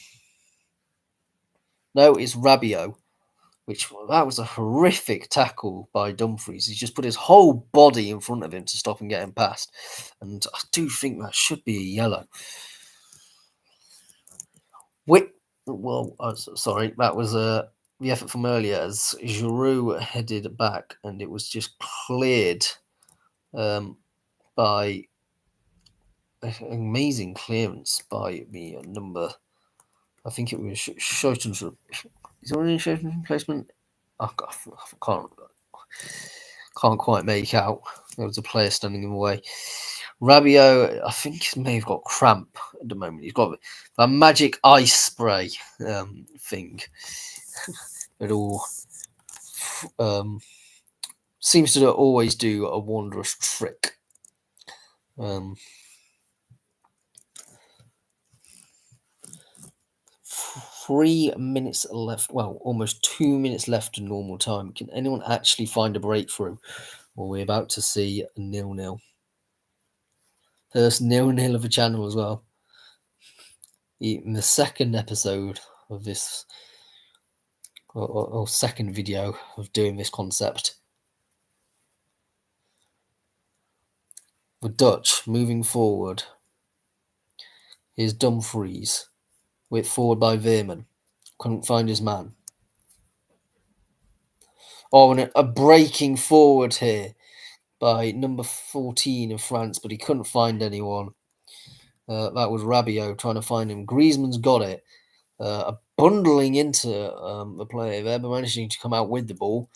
No, it's Rabiot. That was a horrific tackle by Dumfries. He just put his whole body in front of him to stop him getting past. And I do think that should be a yellow. Sorry, that was the effort from earlier as Giroud headed back, and it was just cleared by an amazing clearance by the number. I think it was Schoten's. Is there any Schoten's replacement? I can't quite make out. There was a player standing in the way. Rabiot, I think he may have got cramp at the moment. He's got that magic ice spray thing. It all seems to always do a wondrous trick. 3 minutes left. Well, almost 2 minutes left in normal time. Can anyone actually find a breakthrough? Well, we're about to see a 0-0. First 0-0 of the channel as well. In the second episode of this, or second video of doing this concept. The Dutch moving forward is Dumfries, with forward by Veerman. Couldn't find his man. Oh, and a breaking forward here by number 14 of France, but he couldn't find anyone. That was Rabiot trying to find him. Griezmann's got it. Bundling into the play there, but managing to come out with the ball,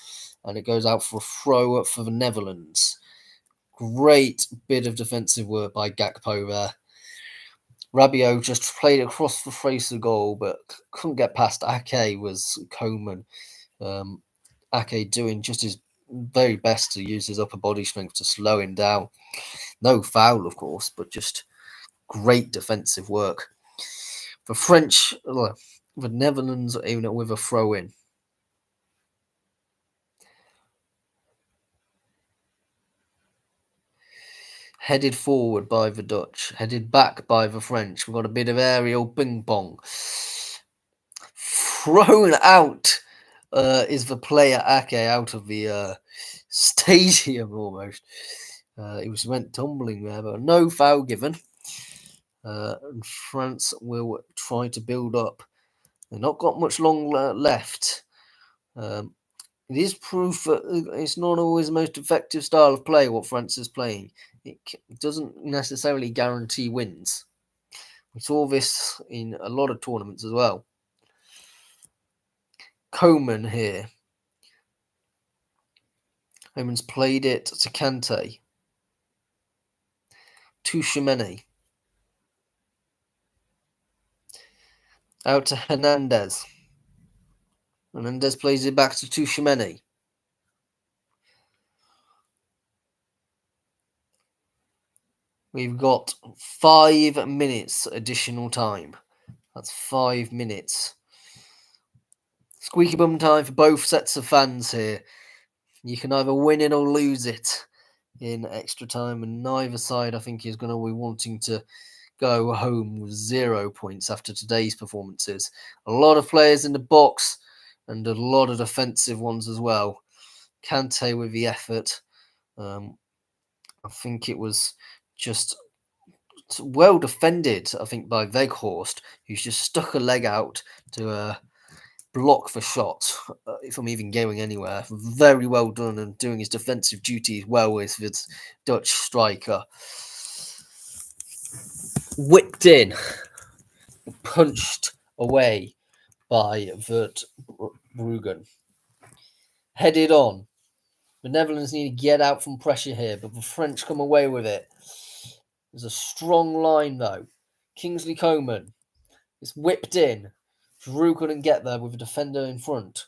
and it goes out for a throw for the Netherlands. Great bit of defensive work by Gakpo there. Rabiot just played across the face of the goal, but couldn't get past Ake. Was Coman. Ake doing just his very best to use his upper body strength to slow him down. No foul, of course, but just Great defensive work. The Netherlands even with a throw in. Headed forward by the Dutch, headed back by the French. We've got a bit of aerial ping pong. Thrown out is the player Ake out of the stadium almost. He went tumbling there, but no foul given. And France will try to build up. They've not got much long left. It is proof that it's not always the most effective style of play what France is playing. It doesn't necessarily guarantee wins. We saw this in a lot of tournaments as well. Coman here. Coman's played it to Kante. Tchouaméni. Out to Hernandez. Hernandez plays it back to Tchouaméni. We've got 5 minutes additional time. That's 5 minutes. Squeaky bum time for both sets of fans here. You can either win it or lose it in extra time, and neither side, I think, is going to be wanting to go home with 0 points after today's performances. A lot of players in the box and a lot of defensive ones as well. Kante with the effort. I think it was just well defended, I think, by Weghorst, who's just stuck a leg out to block the shot from even going anywhere. Very well done and doing his defensive duties well with his Dutch striker. Whipped in, punched away by Verbruggen. Headed on. The Netherlands need to get out from pressure here, but the French come away with it. There's a strong line though. Kingsley Coman is whipped in. Giroud couldn't get there with a defender in front.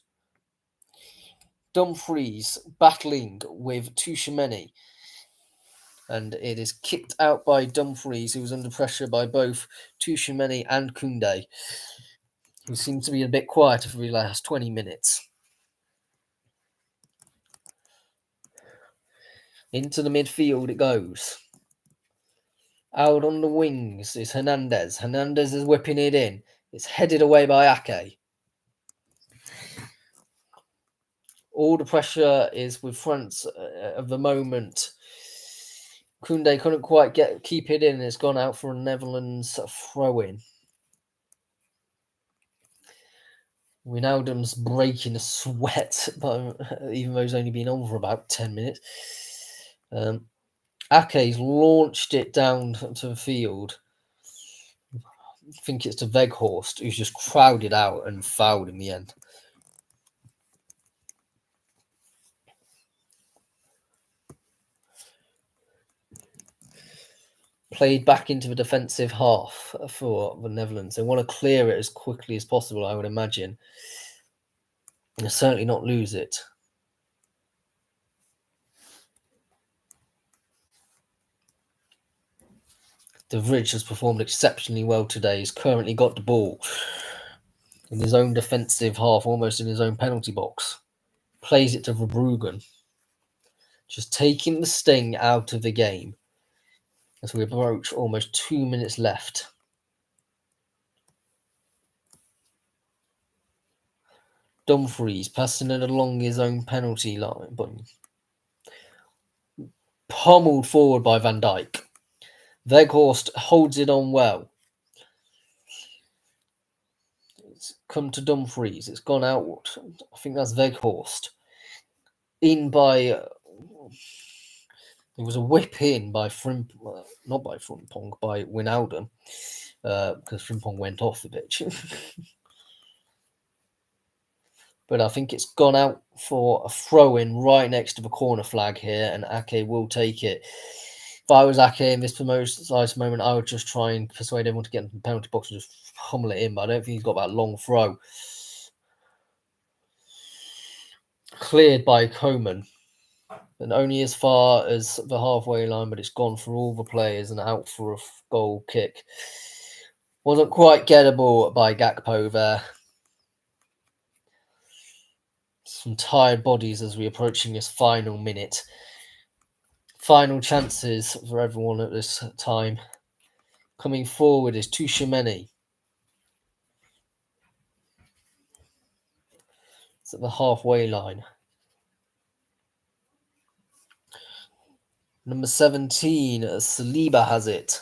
Dumfries battling with Tchouaméni. And it is kicked out by Dumfries, who was under pressure by both Tchouaméni and Koundé, who seemed to be a bit quieter for the last 20 minutes. Into the midfield it goes. Out on the wings is Hernandez. Hernandez is whipping it in. It's headed away by Ake. All the pressure is with France at the moment. Koundé couldn't quite keep it in. It's gone out for a Netherlands throw-in. Wijnaldum's breaking a sweat, even though he's only been on for about 10 minutes. Ake's launched it down to the field. I think it's to Weghorst, who's just crowded out and fouled in the end. Played back into the defensive half for the Netherlands. They want to clear it as quickly as possible, I would imagine. And certainly not lose it. De Vrij has performed exceptionally well today. He's currently got the ball in his own defensive half, almost in his own penalty box. Plays it to Verbruggen. Just taking the sting out of the game as we approach almost 2 minutes left. Dumfries passing it along his own penalty line, but pummeled forward by Van Dijk. Weghorst holds it on well. It's come to Dumfries. It's gone out. I think that's Weghorst. In by... There was a whip in by not by Frimpong, by Wijnaldum, because Frimpong went off the pitch. But I think it's gone out for a throw-in right next to the corner flag here, and Ake will take it. If I was Ake in this precise moment, I would just try and persuade everyone to get into the penalty box and just pummel it in, but I don't think he's got that long throw. Cleared by Coman. and only as far as the halfway line, but it's gone for all the players and out for a goal kick. Wasn't quite gettable by Gakpo there. Some tired bodies as we're approaching this final minute. Final chances for everyone at this time. Coming forward is Tchouaméni. It's at the halfway line. Number 17, Saliba has it.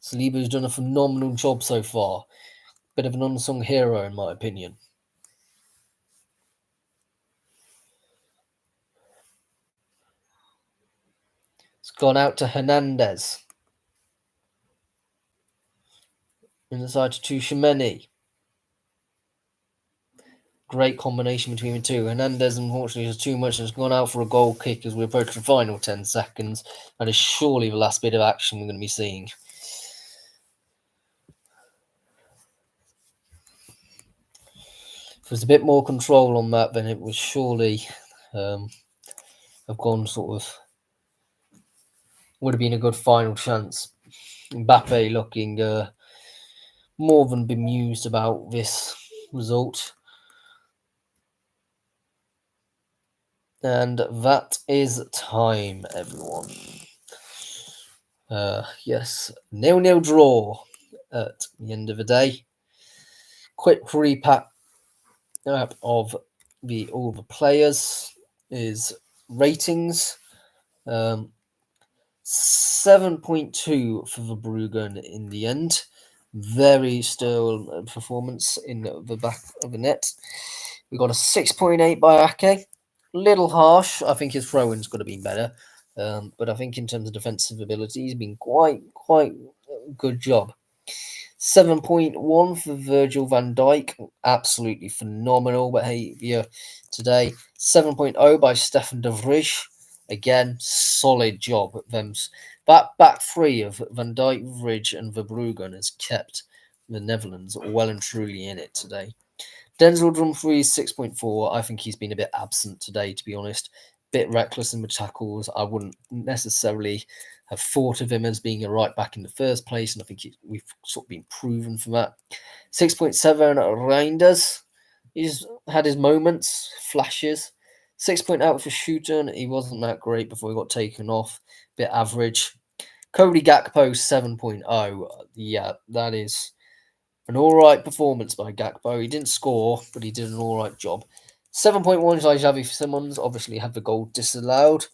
Saliba's done a phenomenal job so far. Bit of an unsung hero, in my opinion. It's gone out to Hernandez. Inside to Tchouaméni. Great combination between the two. Hernandez, unfortunately, has too much and has gone out for a goal kick as we approach the final 10 seconds. That is surely the last bit of action we're going to be seeing. If there's a bit more control on that, then it would surely have gone would have been a good final chance. Mbappe looking more than bemused about this result. And that is time, everyone. Yes, 0-0 draw at the end of the day. Quick recap of all the players is ratings. 7.2 for Verbruggen in the end. Very still performance in the back of the net. We got a 6.8 by Ake. Little harsh. I think his throw-in's could have been better. But I think in terms of defensive ability, he's been quite good job. 7.1 for Virgil van Dijk. Absolutely phenomenal behaviour today. 7.0 by Stefan de Vrij. Again, solid job. That back three of Van Dijk, Vrij and Verbruggen has kept the Netherlands well and truly in it today. Denzel Dumfries, 6.4. I think he's been a bit absent today, to be honest. Bit reckless in the tackles. I wouldn't necessarily have thought of him as being a right back in the first place, and I think we've sort of been proven for that. 6.7, Reinders. He's had his moments, flashes. 6.0 for Shooten. He wasn't that great before he got taken off. Bit average. Cody Gakpo, 7.0. Yeah, that is an all-right performance by Gakpo. He didn't score, but he did an all-right job. 7.1 by Xavi Simons. Obviously had the goal disallowed,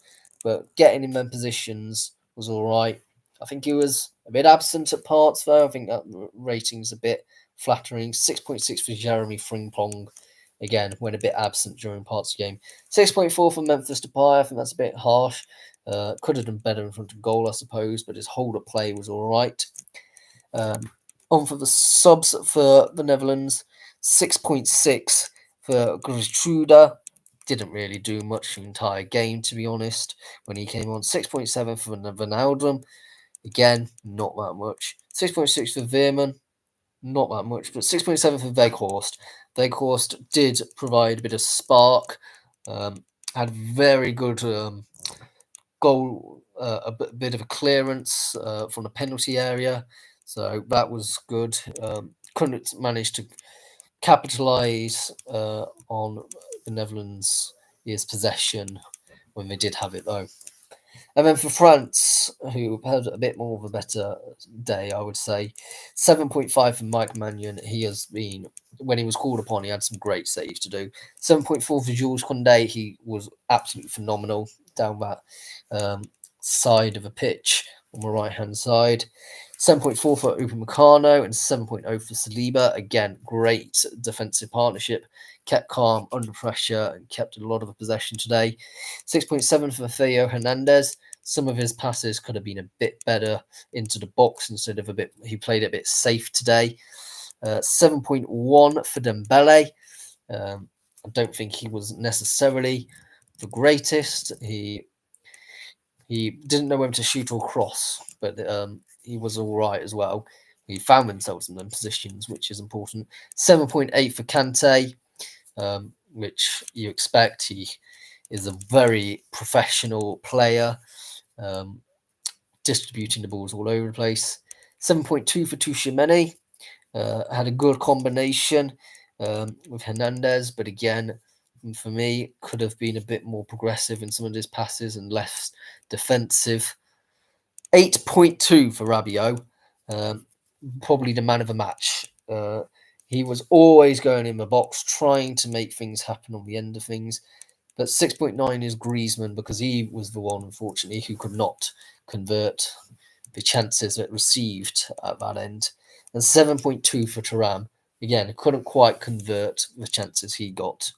but getting him in positions was all right. I think he was a bit absent at parts, though. I think that rating's a bit flattering. 6.6 for Jeremy Frimpong. Again, went a bit absent during parts of the game. 6.4 for Memphis Depay. I think that's a bit harsh. Could have done better in front of goal, I suppose, but his hold-up play was all right. On for the subs for the Netherlands, 6.6 for Gertruda. Didn't really do much the entire game, to be honest, when he came on. 6.7 for Van Aldrum. Again, not that much. 6.6 for Veerman. Not that much, but 6.7 for Weghorst. Weghorst did provide a bit of spark. Had very good goal, a bit of a clearance from the penalty area. So that was good. Couldn't manage to capitalise on the Netherlands' possession when they did have it, though. And then for France, who had a bit more of a better day, I would say, 7.5 for Mike Mannion. He has been, when he was called upon, he had some great saves to do. 7.4 for Jules Koundé. He was absolutely phenomenal down that side of the pitch on the right-hand side. 7.4 for Upamecano and 7.0 for Saliba. Again, great defensive partnership. Kept calm under pressure and kept a lot of the possession today. 6.7 for Theo Hernandez. Some of his passes could have been a bit better into the box instead of he played a bit safe today. 7.1 for Dembele. I don't think he was necessarily the greatest. He didn't know whether to shoot or cross, but he was all right as well. He found himself in them positions, which is important. 7.8 for Kante. which you expect. He is a very professional player, distributing the balls all over the place. 7.2 for Tushimene. Had a good combination with Hernandez, but again, for me, could have been a bit more progressive in some of his passes and less defensive. 8.2 for Rabiot, probably the man of the match. He was always going in the box, trying to make things happen on the end of things. But 6.9 is Griezmann, because he was the one, unfortunately, who could not convert the chances that received at that end. And 7.2 for Thuram. Again, couldn't quite convert the chances he got.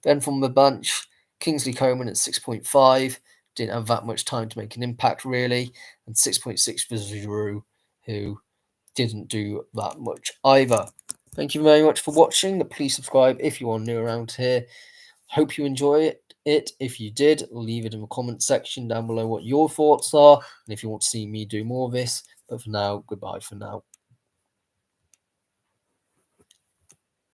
Then from the bench, Kingsley Coman at 6.5. Didn't have that much time to make an impact, really. And 6.6 for Giroud, who didn't do that much either. Thank you very much for watching. Please subscribe if you are new around here. Hope you enjoy it. If you did, leave it in the comment section down below what your thoughts are, and if you want to see me do more of this. But for now, goodbye for now.